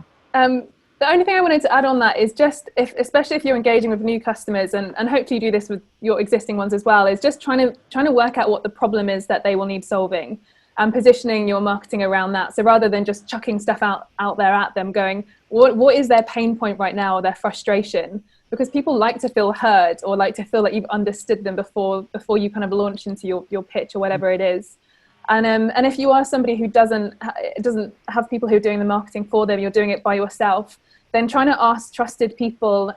[SPEAKER 3] The only thing I wanted to add on that is just, especially if you're engaging with new customers, and hopefully you do this with your existing ones as well, is just trying to work out what the problem is that they will need solving, and positioning your marketing around that. So rather than just chucking stuff out there at them, going, what is their pain point right now, or their frustration? Because people like to feel heard, or like to feel that you've understood them before you kind of launch into your pitch or whatever it is. And if you are somebody who doesn't have people who are doing the marketing for them, you're doing it by yourself, then trying to ask trusted people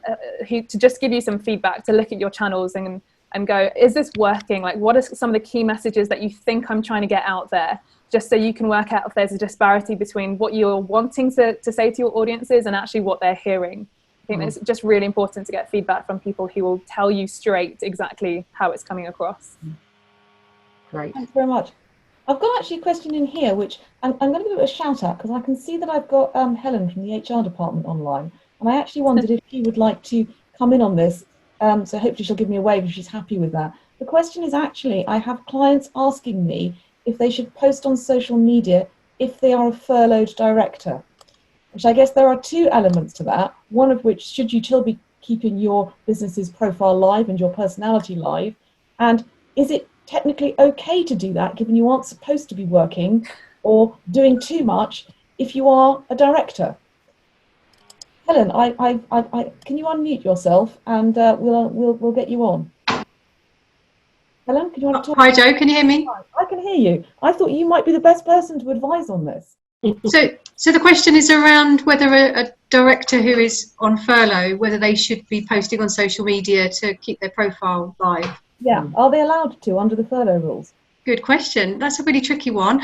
[SPEAKER 3] to just give you some feedback, to look at your channels and and go, is this working? Like, what are some of the key messages that you think I'm trying to get out there? Just so you can work out if there's a disparity between what you're wanting to say to your audiences and actually what they're hearing. I think it's just really important to get feedback from people who will tell you straight exactly how it's coming across.
[SPEAKER 1] Great.
[SPEAKER 2] Thanks very much. I've got actually a question in here, which I'm going to give it a shout out, because I can see that I've got Helen from the HR department online, and I actually wondered if she would like to come in on this. So hopefully she'll give me a wave if she's happy with that. The question is actually, I have clients asking me if they should post on social media if they are a furloughed director, which I guess there are two elements to that. One of which, should you still be keeping your business's profile live and your personality live? And is it technically okay to do that, given you aren't supposed to be working or doing too much if you are a director? Helen, can you unmute yourself, and we'll get you on. Helen, can you want to talk?
[SPEAKER 6] Hi Joe, can you hear me?
[SPEAKER 2] I can hear you. I thought you might be the best person to advise on this.
[SPEAKER 6] So the question is around whether a director who is on furlough, whether they should be posting on social media to keep their profile live.
[SPEAKER 2] Yeah, are they allowed to under the furlough rules?
[SPEAKER 6] Good question. That's a really tricky one.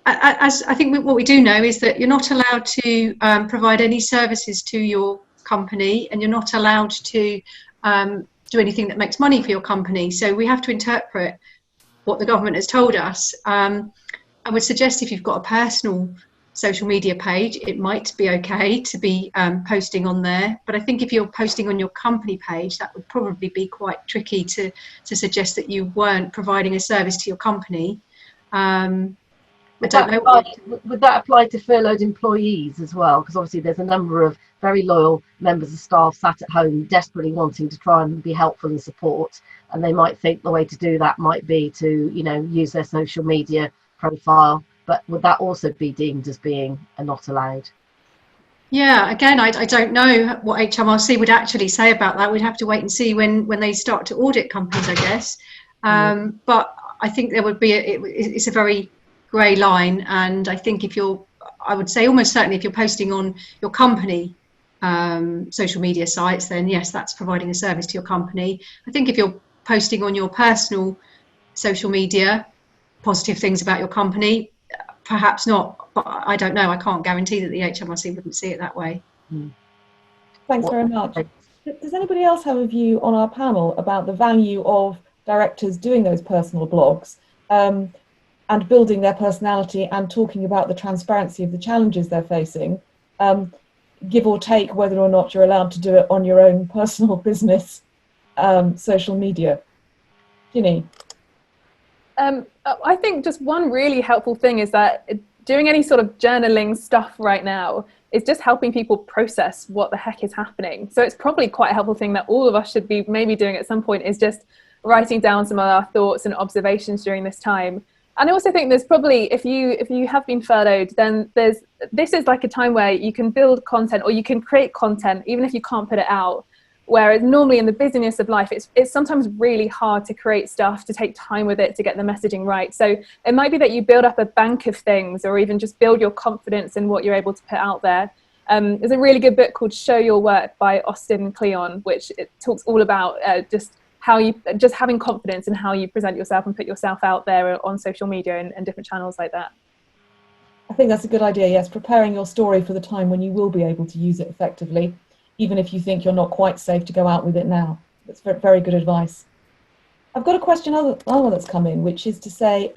[SPEAKER 6] As I think what we do know is that you're not allowed to provide any services to your company, and you're not allowed to do anything that makes money for your company. So we have to interpret what the government has told us. I would suggest if you've got a personal social media page, it might be okay to be posting on there. But I think if you're posting on your company page, that would probably be quite tricky to suggest that you weren't providing a service to your company.
[SPEAKER 1] Would that apply to furloughed employees as well? Because obviously there's a number of very loyal members of staff sat at home desperately wanting to try and be helpful and support, and they might think the way to do that might be to, you know, use their social media profile. But would that also be deemed as being not allowed?
[SPEAKER 6] Yeah, again, I don't know what HMRC would actually say about that. We'd have to wait and see when they start to audit companies, I guess. But I think there would be it's a very grey line, and I think I would say almost certainly if you're posting on your company social media sites, then yes, that's providing a service to your company. I think if you're posting on your personal social media positive things about your company, perhaps not, but I don't know. I can't guarantee that the HMRC wouldn't see it that way.
[SPEAKER 2] Thanks very much. Does anybody else have a view on our panel about the value of directors doing those personal blogs and building their personality and talking about the transparency of the challenges they're facing, give or take whether or not you're allowed to do it on your own personal business social media? Ginny?
[SPEAKER 3] I think just one really helpful thing is that doing any sort of journaling stuff right now is just helping people process what the heck is happening. So it's probably quite a helpful thing that all of us should be maybe doing at some point, is just writing down some of our thoughts and observations during this time. And I also think there's probably, if you have been furloughed, then this is like a time where you can build content, or you can create content even if you can't put it out. Whereas normally in the busyness of life, it's sometimes really hard to create stuff, to take time with it, to get the messaging right. So it might be that you build up a bank of things, or even just build your confidence in what you're able to put out there. There's a really good book called Show Your Work by Austin Kleon, which it talks all about just having confidence in how you present yourself and put yourself out there on social media and different channels like that.
[SPEAKER 2] I think that's a good idea, yes, preparing your story for the time when you will be able to use it effectively, even if you think you're not quite safe to go out with it now. That's very, very good advice. I've got a question other that's come in, which is to say,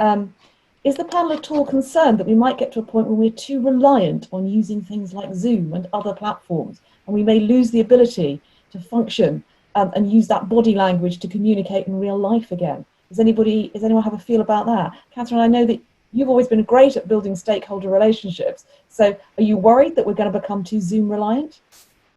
[SPEAKER 2] is the panel at all concerned that we might get to a point where we're too reliant on using things like Zoom and other platforms, and we may lose the ability to function and use that body language to communicate in real life again? Does anyone have a feel about that? Catherine, I know that you've always been great at building stakeholder relationships. So are you worried that we're going to become too Zoom reliant?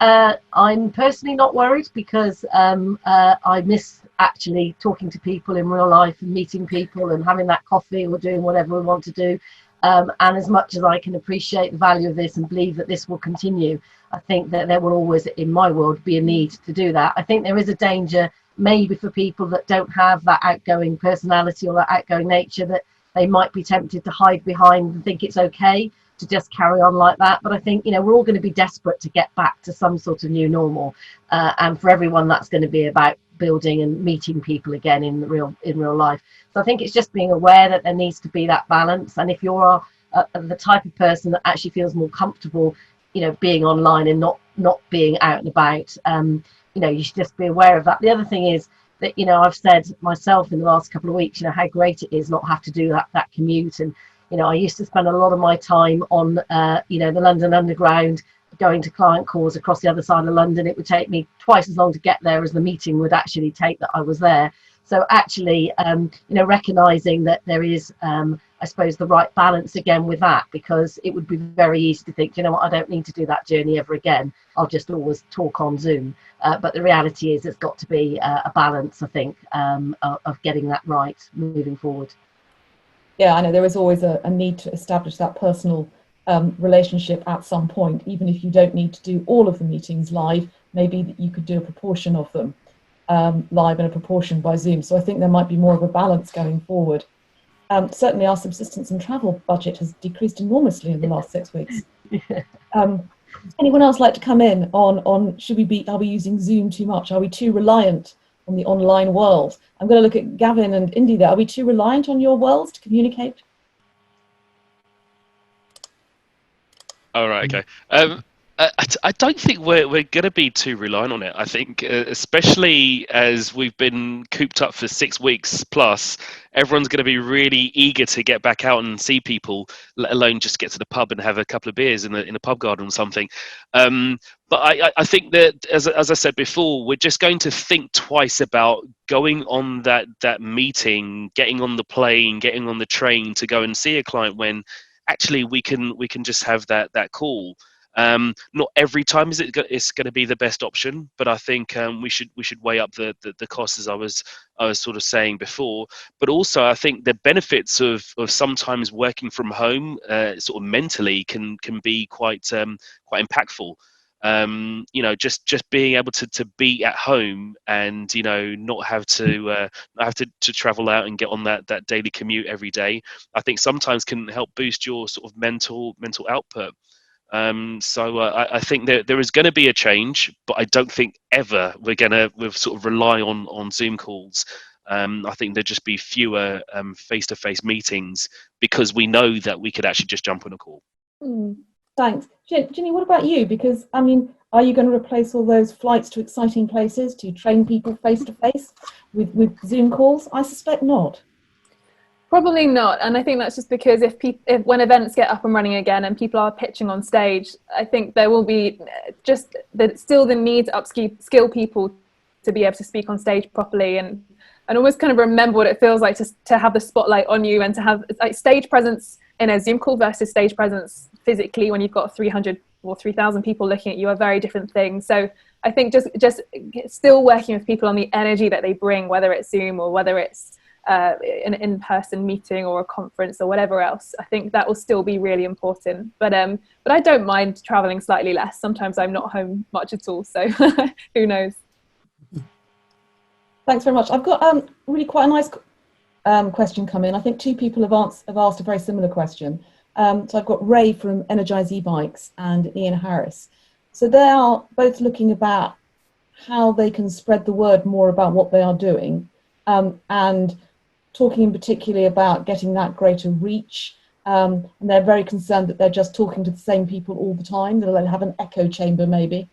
[SPEAKER 1] I'm personally not worried, because I miss actually talking to people in real life and meeting people and having that coffee or doing whatever we want to do. And as much as I can appreciate the value of this and believe that this will continue, I think that there will always, in my world, be a need to do that. I think there is a danger maybe for people that don't have that outgoing personality or that outgoing nature, that they might be tempted to hide behind and think it's okay. to just carry on like that. But I think, you know, we're all going to be desperate to get back to some sort of new normal, and for everyone that's going to be about building and meeting people again in real life. So I think it's just being aware that there needs to be that balance, and if you're the type of person that actually feels more comfortable, you know, being online and not being out and about, you know, you should just be aware of that. The other thing is that, you know, I've said myself in the last couple of weeks, you know, how great it is not have to do that commute. And, you know, I used to spend a lot of my time on, you know, the London Underground, going to client calls across the other side of London. It would take me twice as long to get there as the meeting would actually take that I was there. So actually, you know, recognising that there is, I suppose, the right balance again with that, because it would be very easy to think, you know what, I don't need to do that journey ever again. I'll just always talk on Zoom. But the reality is it's got to be a balance, I think, of getting that right moving forward.
[SPEAKER 2] Yeah, I know there is always a need to establish that personal relationship at some point, even if you don't need to do all of the meetings live. Maybe that you could do a proportion of them live and a proportion by Zoom. So I think there might be more of a balance going forward. Certainly our subsistence and travel budget has decreased enormously in the last 6 weeks. Anyone else like to come in on are we using Zoom too much? Are we too reliant on the online world? I'm going to look at Gavin and Indy there. Are we too reliant on your worlds to communicate?
[SPEAKER 4] All right, okay. I don't think we're going to be too reliant on it. I think, especially as we've been cooped up for 6 weeks plus, everyone's going to be really eager to get back out and see people, let alone just get to the pub and have a couple of beers in a pub garden or something. But I think that, as I said before, we're just going to think twice about going on that meeting, getting on the plane, getting on the train to go and see a client, when actually we can just have that call. Not every time it's going to be the best option, but I think we should weigh up the costs, as I was sort of saying before. But also, I think the benefits of sometimes working from home, sort of mentally, can be quite impactful. You know, just being able to be at home and, you know, not have to travel out and get on that daily commute every day, I think sometimes can help boost your sort of mental output. So I think there is going to be a change, but I don't think ever we'll sort of rely on Zoom calls. I think there'll just be fewer face-to-face meetings, because we know that we could actually just jump on a call.
[SPEAKER 2] Thanks. Ginny, what about you? Because, I mean, are you going to replace all those flights to exciting places to train people face-to-face with Zoom calls? I suspect not.
[SPEAKER 3] Probably not, and I think that's just because if when events get up and running again and people are pitching on stage, I think there will be just still the need to upskill people to be able to speak on stage properly, and always kind of remember what it feels like to have the spotlight on you, and to have like stage presence in a Zoom call versus stage presence physically when you've got 300 or 3,000 people looking at you are very different things. So I think just still working with people on the energy that they bring, whether it's Zoom or whether it's an in-person meeting or a conference or whatever else, I think that will still be really important. But I don't mind traveling slightly less. Sometimes I'm not home much at all, so who knows.
[SPEAKER 2] Thanks very much. I've got really quite a nice question come in. I think 2 people have asked a very similar question. So I've got Ray from Energize E-Bikes and Ian Harris. So they are both looking about how they can spread the word more about what they are doing, and talking in particularly about getting that greater reach. And they're very concerned that they're just talking to the same people all the time, that they'll have an echo chamber maybe.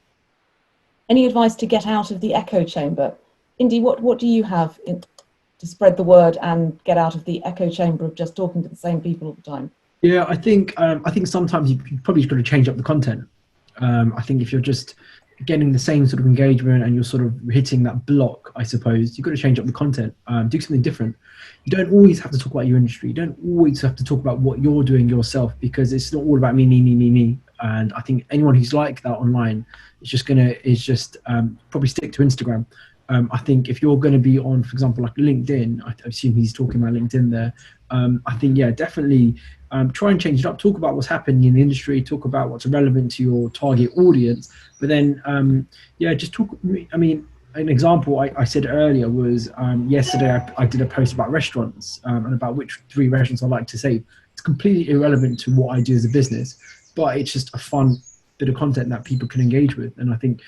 [SPEAKER 2] Any advice to get out of the echo chamber? Indy, what do you have to spread the word and get out of the echo chamber of just talking to the same people all the time?
[SPEAKER 5] Yeah, I think sometimes you probably got to change up the content. I think if you're just getting the same sort of engagement and you're sort of hitting that block, I suppose you've got to change up the content, do something different. You don't always have to talk about your industry. You don't always have to talk about what you're doing yourself, because it's not all about me. And I think anyone who's like that online is just probably stick to Instagram. I think if you're going to be on, for example, like LinkedIn, I assume he's talking about LinkedIn there. I think, yeah, definitely try and change it up. Talk about what's happening in the industry. Talk about what's relevant to your target audience. But then, yeah, just talk. I mean, an example I said earlier was yesterday I did a post about restaurants and about which 3 restaurants I'd like to save. It's completely irrelevant to what I do as a business, but it's just a fun bit of content that people can engage with. And I think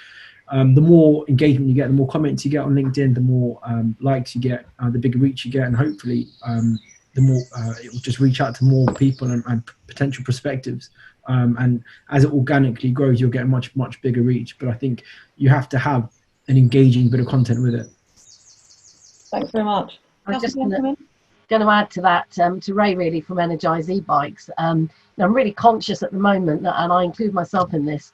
[SPEAKER 5] the more engagement you get, the more comments you get on LinkedIn, the more likes you get, the bigger reach you get, and hopefully the more it will just reach out to more people and potential perspectives. And as it organically grows, you'll get a much bigger reach. But I think you have to have an engaging bit of content with it.
[SPEAKER 2] Thanks very much.
[SPEAKER 1] I'm just going to add to that, to Ray, really, from Energize e-bikes. I'm really conscious at the moment, and I include myself in this.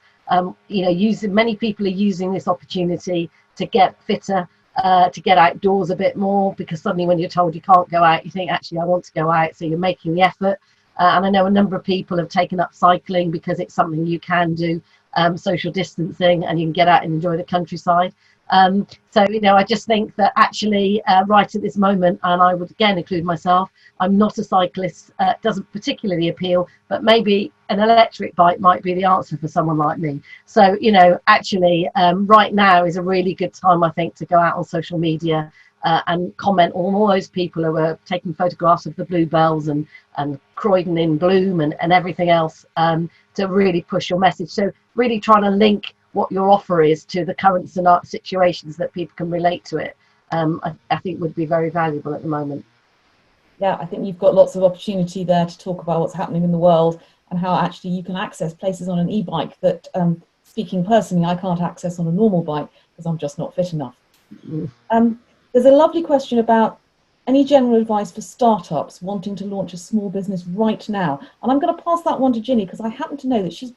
[SPEAKER 1] Many people are using this opportunity to get fitter, to get outdoors a bit more, because suddenly when you're told you can't go out, you think, actually, I want to go out. So you're making the effort. And I know a number of people have taken up cycling because it's something you can do, social distancing, and you can get out and enjoy the countryside. I just think that actually right at this moment, and I would again include myself, I'm not a cyclist, doesn't particularly appeal, but maybe an electric bike might be the answer for someone like me. So, actually right now is a really good time, I think, to go out on social media and comment on all those people who are taking photographs of the bluebells and Croydon in bloom and everything else, to really push your message. So really trying to link what your offer is to the current situations that people can relate to it, I think would be very valuable at the moment.
[SPEAKER 2] Yeah, I think you've got lots of opportunity there to talk about what's happening in the world and how actually you can access places on an e-bike that, speaking personally, I can't access on a normal bike because I'm just not fit enough. There's a lovely question about any general advice for startups wanting to launch a small business right now. And I'm going to pass that one to Ginny because I happen to know that she's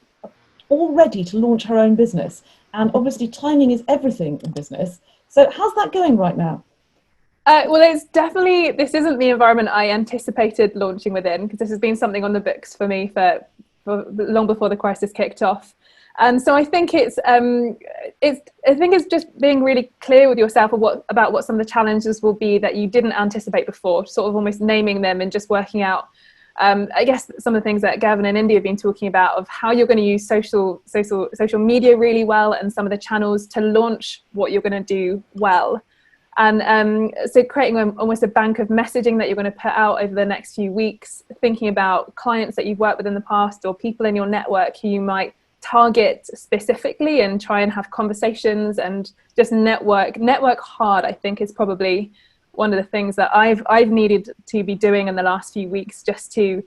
[SPEAKER 2] all ready to launch her own business. And obviously timing is everything in business. So how's that going right now?
[SPEAKER 3] Well, this isn't the environment I anticipated launching within, because this has been something on the books for me for long before the crisis kicked off. And so I think it's just being really clear with yourself about what some of the challenges will be that you didn't anticipate before, sort of almost naming them and just working out, I guess, some of the things that Gavin and Indy have been talking about of how you're going to use social media really well and some of the channels to launch what you're going to do well. And so creating almost a bank of messaging that you're going to put out over the next few weeks, thinking about clients that you've worked with in the past or people in your network who you might target specifically and try and have conversations and just network hard, I think, is probably one of the things that I've needed to be doing in the last few weeks, just to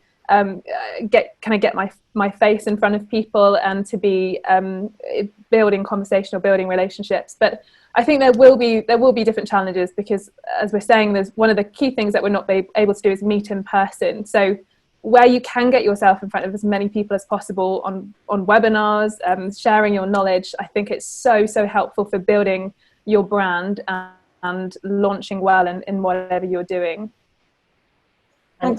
[SPEAKER 3] get my face in front of people and to be building conversation or building relationships. But I think there will be different challenges because, as we're saying, there's one of the key things that we're not able to do is meet in person. So where you can get yourself in front of as many people as possible on webinars, sharing your knowledge, I think it's so helpful for building your brand and launching well in whatever you're doing.
[SPEAKER 1] And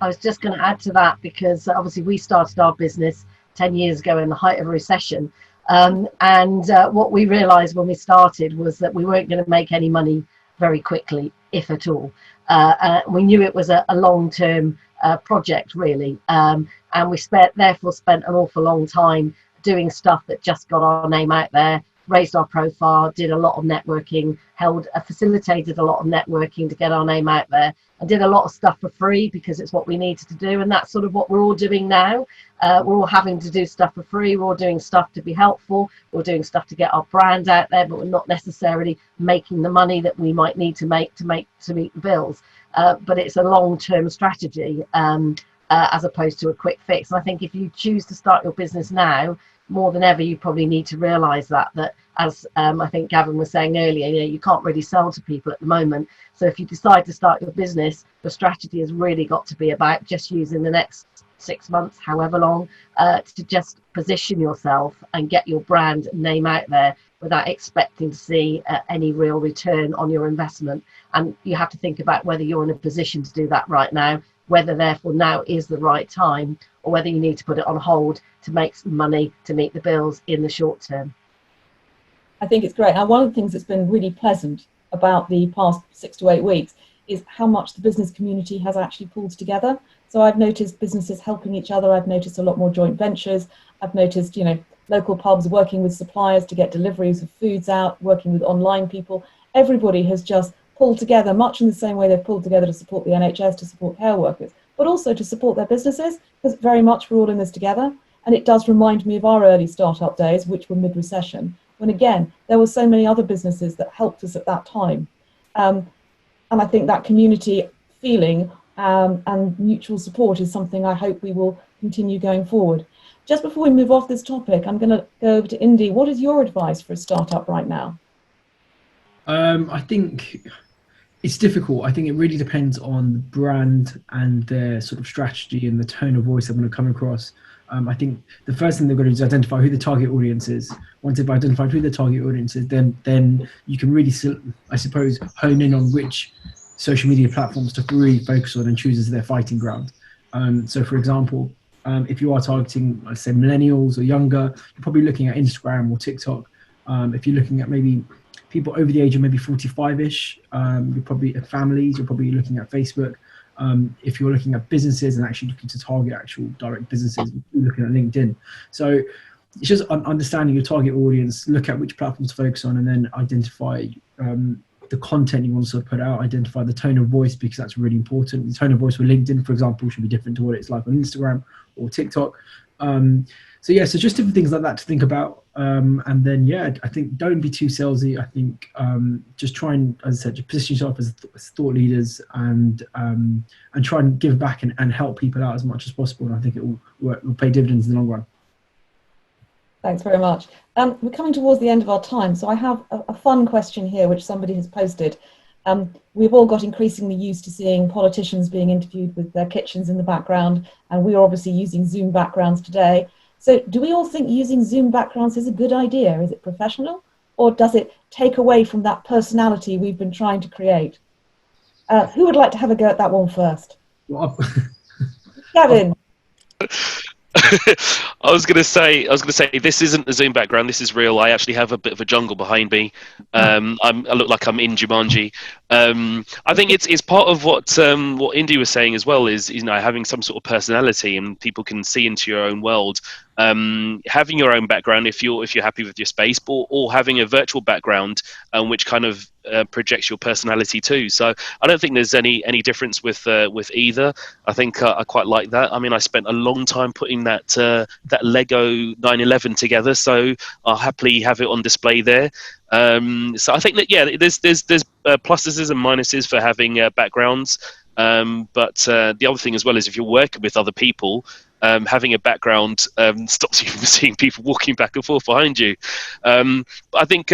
[SPEAKER 1] I was just going to add to that, because obviously we started our business 10 years ago in the height of a recession. What we realized when we started was that we weren't going to make any money very quickly, if at all. We knew it was a long-term project, really. And we therefore spent an awful long time doing stuff that just got our name out there, raised our profile, did a lot of networking, facilitated a lot of networking to get our name out there, and did a lot of stuff for free because it's what we needed to do. And that's sort of what we're all doing now. We're all having to do stuff for free. We're all doing stuff to be helpful. We're doing stuff to get our brand out there, but we're not necessarily making the money that we might need to meet the bills. But it's a long-term strategy as opposed to a quick fix. And I think if you choose to start your business now, more than ever, you probably need to realise that as I think Gavin was saying earlier, you can't really sell to people at the moment. So if you decide to start your business, the strategy has really got to be about just using the next 6 months, however long, to just position yourself and get your brand name out there without expecting to see any real return on your investment. And you have to think about whether you're in a position to do that right now, whether therefore now is the right time, or whether you need to put it on hold to make some money to meet the bills in the short term.
[SPEAKER 2] I think it's great. And one of the things that's been really pleasant about the past 6 to 8 weeks is how much the business community has actually pulled together. So I've noticed businesses helping each other. I've noticed a lot more joint ventures. I've noticed, local pubs working with suppliers to get deliveries of foods out, working with online people. Everybody has just pulled together, much in the same way they've pulled together to support the NHS, to support care workers. but also to support their businesses, because very much we're all in this together. And it does remind me of our early startup days, which were mid-recession, when again, there were so many other businesses that helped us at that time. And I think that community feeling and mutual support is something I hope we will continue going forward. Just before we move off this topic, I'm going to go over to Indy. What is your advice for a startup right now?
[SPEAKER 5] I think it's difficult. I think it really depends on the brand and their sort of strategy and the tone of voice they're going to come across. I think the first thing they've got to do is identify who the target audience is. Once they've identified who the target audience is, then you can really, I suppose, hone in on which social media platforms to really focus on and choose as their fighting ground. So, for example, if you are targeting, let's say, millennials or younger, you're probably looking at Instagram or TikTok. If you're looking at maybe people over the age of maybe 45-ish, you're probably at families, you're probably looking at Facebook. If you're looking at businesses and actually looking to target actual direct businesses, you're looking at LinkedIn. So it's just understanding your target audience, look at which platforms to focus on, and then identify the content you want to sort of put out, identify the tone of voice, because that's really important. The tone of voice for LinkedIn, for example, should be different to what it's like on Instagram or TikTok. So just different things like that to think about. And then, I think don't be too salesy. I think just try and, as I said, just position yourself as thought leaders and try and give back and help people out as much as possible. And I think it will pay dividends in the long run.
[SPEAKER 2] Thanks very much. We're coming towards the end of our time, so I have a fun question here, which somebody has posted. We've all got increasingly used to seeing politicians being interviewed with their kitchens in the background, and we are obviously using Zoom backgrounds today. So do we all think using Zoom backgrounds is a good idea? Is it professional, or does it take away from that personality we've been trying to create? Who would like to have a go at that one first? Gavin.
[SPEAKER 4] I was gonna say this isn't the Zoom background. This is real. I actually have a bit of a jungle behind me. I look like I'm in Jumanji. I think it's part of what Indy was saying as well, is having some sort of personality and people can see into your own world. Having your own background if you're happy with your space, or having a virtual background which kind of projects your personality too. So I don't think there's any difference with either. I think I quite like that. I mean, I spent a long time putting that Lego 911 together, so I'll happily have it on display there. So I think that there's pluses and minuses for having backgrounds. But the other thing as well is if you're working with other people, having a background stops you from seeing people walking back and forth behind you. But I think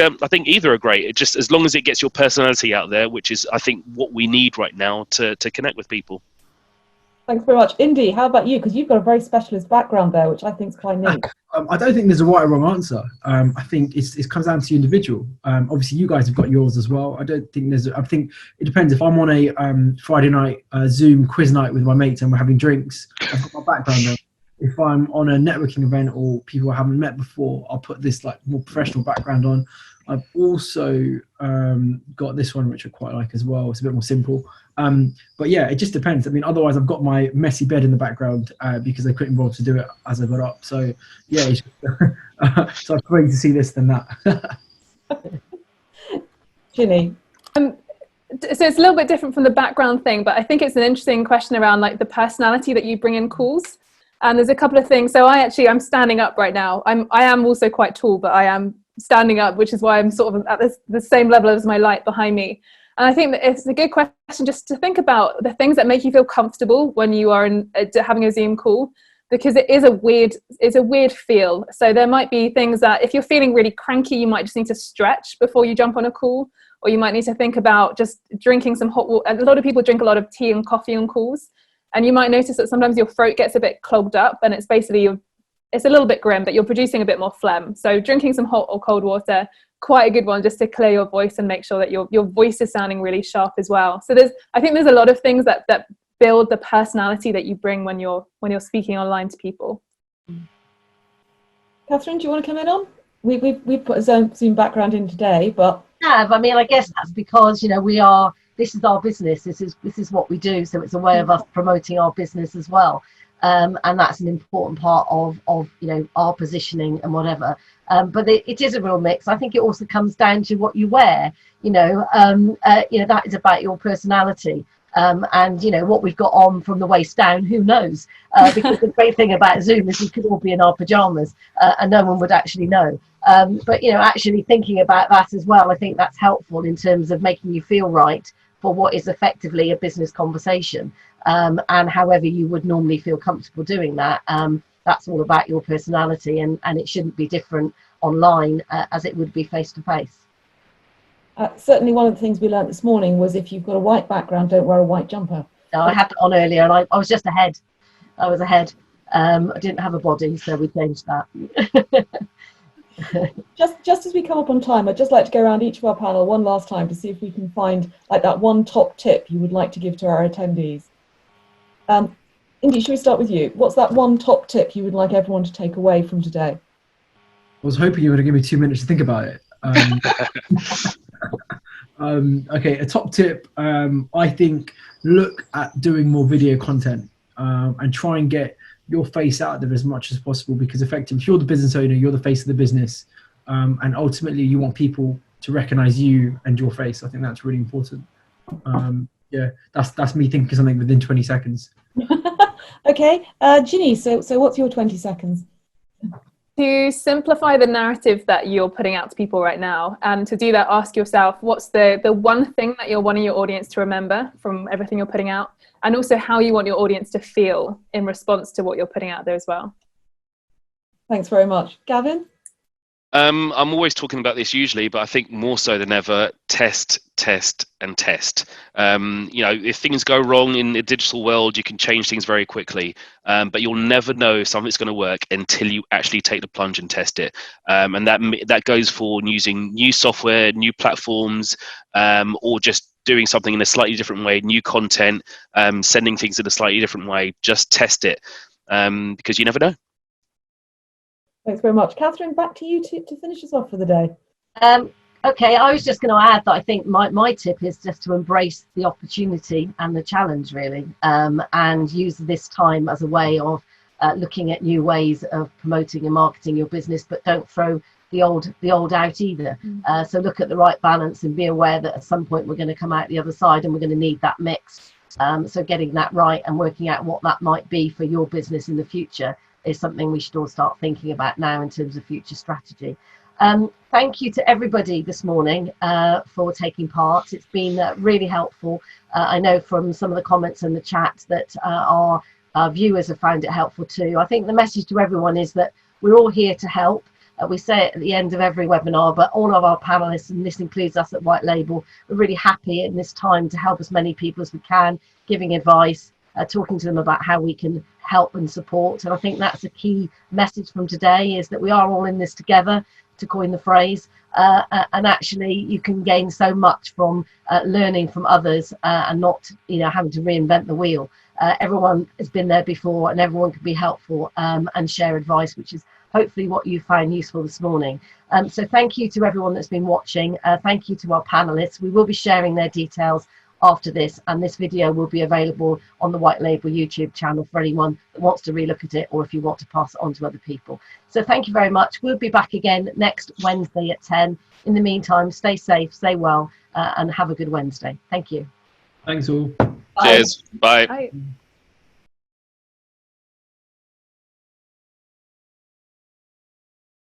[SPEAKER 4] either are great. It just, as long as it gets your personality out there, which is I think what we need right now to connect with people.
[SPEAKER 2] Thanks very much. Indy, how about you? Because you've got a very specialist background there, which I think is quite neat.
[SPEAKER 5] I don't think there's a right or wrong answer. I think it comes down to the individual. Obviously, you guys have got yours as well. I think it depends. If I'm on a Friday night Zoom quiz night with my mates and we're having drinks, I've got my background on. If I'm on a networking event or people I haven't met before, I'll put this like more professional background on. I've also got this one, which I quite like as well. It's a bit more simple. But it just depends. I mean, otherwise I've got my messy bed in the background because I couldn't bother to do it as I got up. So so I'd prefer to see this than that.
[SPEAKER 2] Ginny.
[SPEAKER 3] So it's a little bit different from the background thing, but I think it's an interesting question around like the personality that you bring in calls. And there's a couple of things. So I'm standing up right now. I am also quite tall, but I am standing up, which is why I'm sort of at the same level as my light behind me. And I think that it's a good question just to think about the things that make you feel comfortable when you are having a Zoom call, because it's a weird feel. So there might be things that if you're feeling really cranky, you might just need to stretch before you jump on a call, or you might need to think about just drinking some hot water. A lot of people drink a lot of tea and coffee on calls, and you might notice that sometimes your throat gets a bit clogged up, and it's basically it's a little bit grim, but you're producing a bit more phlegm. So drinking some hot or cold water, quite a good one just to clear your voice and make sure that your voice is sounding really sharp as well. So I think there's a lot of things that build the personality that you bring when you're speaking online to people.
[SPEAKER 2] Catherine, do you want to come in on? We've put a Zoom background in today, but
[SPEAKER 1] I mean, I guess that's because this is our business. This is what we do. So it's a way of us promoting our business as well. And that's an important part of our positioning and whatever. But it is a real mix. I think it also comes down to what you wear. That is about your personality. And you know what we've got on from the waist down, who knows? Because the great thing about Zoom is we could all be in our pajamas and no one would actually know. But you know, actually thinking about that as well, I think that's helpful in terms of making you feel right for what is effectively a business conversation. And however you would normally feel comfortable doing that, that's all about your personality, and it shouldn't be different online as it would be face to face.
[SPEAKER 2] Certainly one of the things we learned this morning was if you've got a white background, don't wear a white jumper.
[SPEAKER 1] No, I had that on earlier and I was just ahead. I was ahead. I didn't have a body, so we changed that.
[SPEAKER 2] Just as we come up on time, I'd just like to go around each of our panel one last time to see if we can find like that one top tip you would like to give to our attendees. Indy, should we start with you? What's that one top tip you would like everyone to take away from today?
[SPEAKER 5] I was hoping you were going to give me 2 minutes to think about it. Okay, a top tip, I think look at doing more video content and try and get your face out there as much as possible, because effectively if you're the business owner, you're the face of the business, and ultimately you want people to recognize you and your face. I think that's really important. Yeah, that's me thinking something within 20 seconds.
[SPEAKER 2] Okay, Ginny, so what's your 20 seconds?
[SPEAKER 3] To simplify the narrative that you're putting out to people right now, and to do that, ask yourself, what's the one thing that you're wanting your audience to remember from everything you're putting out, and also how you want your audience to feel in response to what you're putting out there as well.
[SPEAKER 2] Thanks very much. Gavin?
[SPEAKER 4] I'm always talking about this usually, but I think more so than ever, test, and test. You know, if things go wrong in the digital world, you can change things very quickly, but you'll never know if something's going to work until you actually take the plunge and test it. And that goes for using new software, new platforms, or just doing something in a slightly different way, new content, sending things in a slightly different way. Just test it, because you never know.
[SPEAKER 2] Thanks very much. Catherine, back to you to finish us off for the day.
[SPEAKER 1] Okay, I was just going to add that I think my tip is just to embrace the opportunity and the challenge, really, and use this time as a way of looking at new ways of promoting and marketing your business, but don't throw the old out either. So look at the right balance and be aware that at some point we're going to come out the other side and we're going to need that mix. So getting that right and working out what that might be for your business in the future is something we should all start thinking about now in terms of future strategy. Thank you to everybody this morning for taking part. It's been really helpful. I know from some of the comments in the chat that our viewers have found it helpful too. I think the message to everyone is that we're all here to help. We say it at the end of every webinar, but all of our panelists, and this includes us at White Label, are really happy in this time to help as many people as we can, giving advice, talking to them about how we can help and support. And I think that's a key message from today, is that we are all in this together, to coin the phrase, and actually you can gain so much from learning from others and not having to reinvent the wheel. Everyone has been there before and everyone can be helpful and share advice, which is hopefully what you found useful this morning. So thank you to everyone that's been watching. Thank you to our panelists. We will be sharing their details after this, and this video will be available on the White Label YouTube channel for anyone that wants to relook at it, or if you want to pass it on to other people. So thank you very much. We'll be back again next Wednesday at 10. In the meantime, stay safe, stay well, and have a good Wednesday. Thank you.
[SPEAKER 5] Thanks all.
[SPEAKER 1] Bye.
[SPEAKER 4] Cheers. Bye.
[SPEAKER 3] Bye.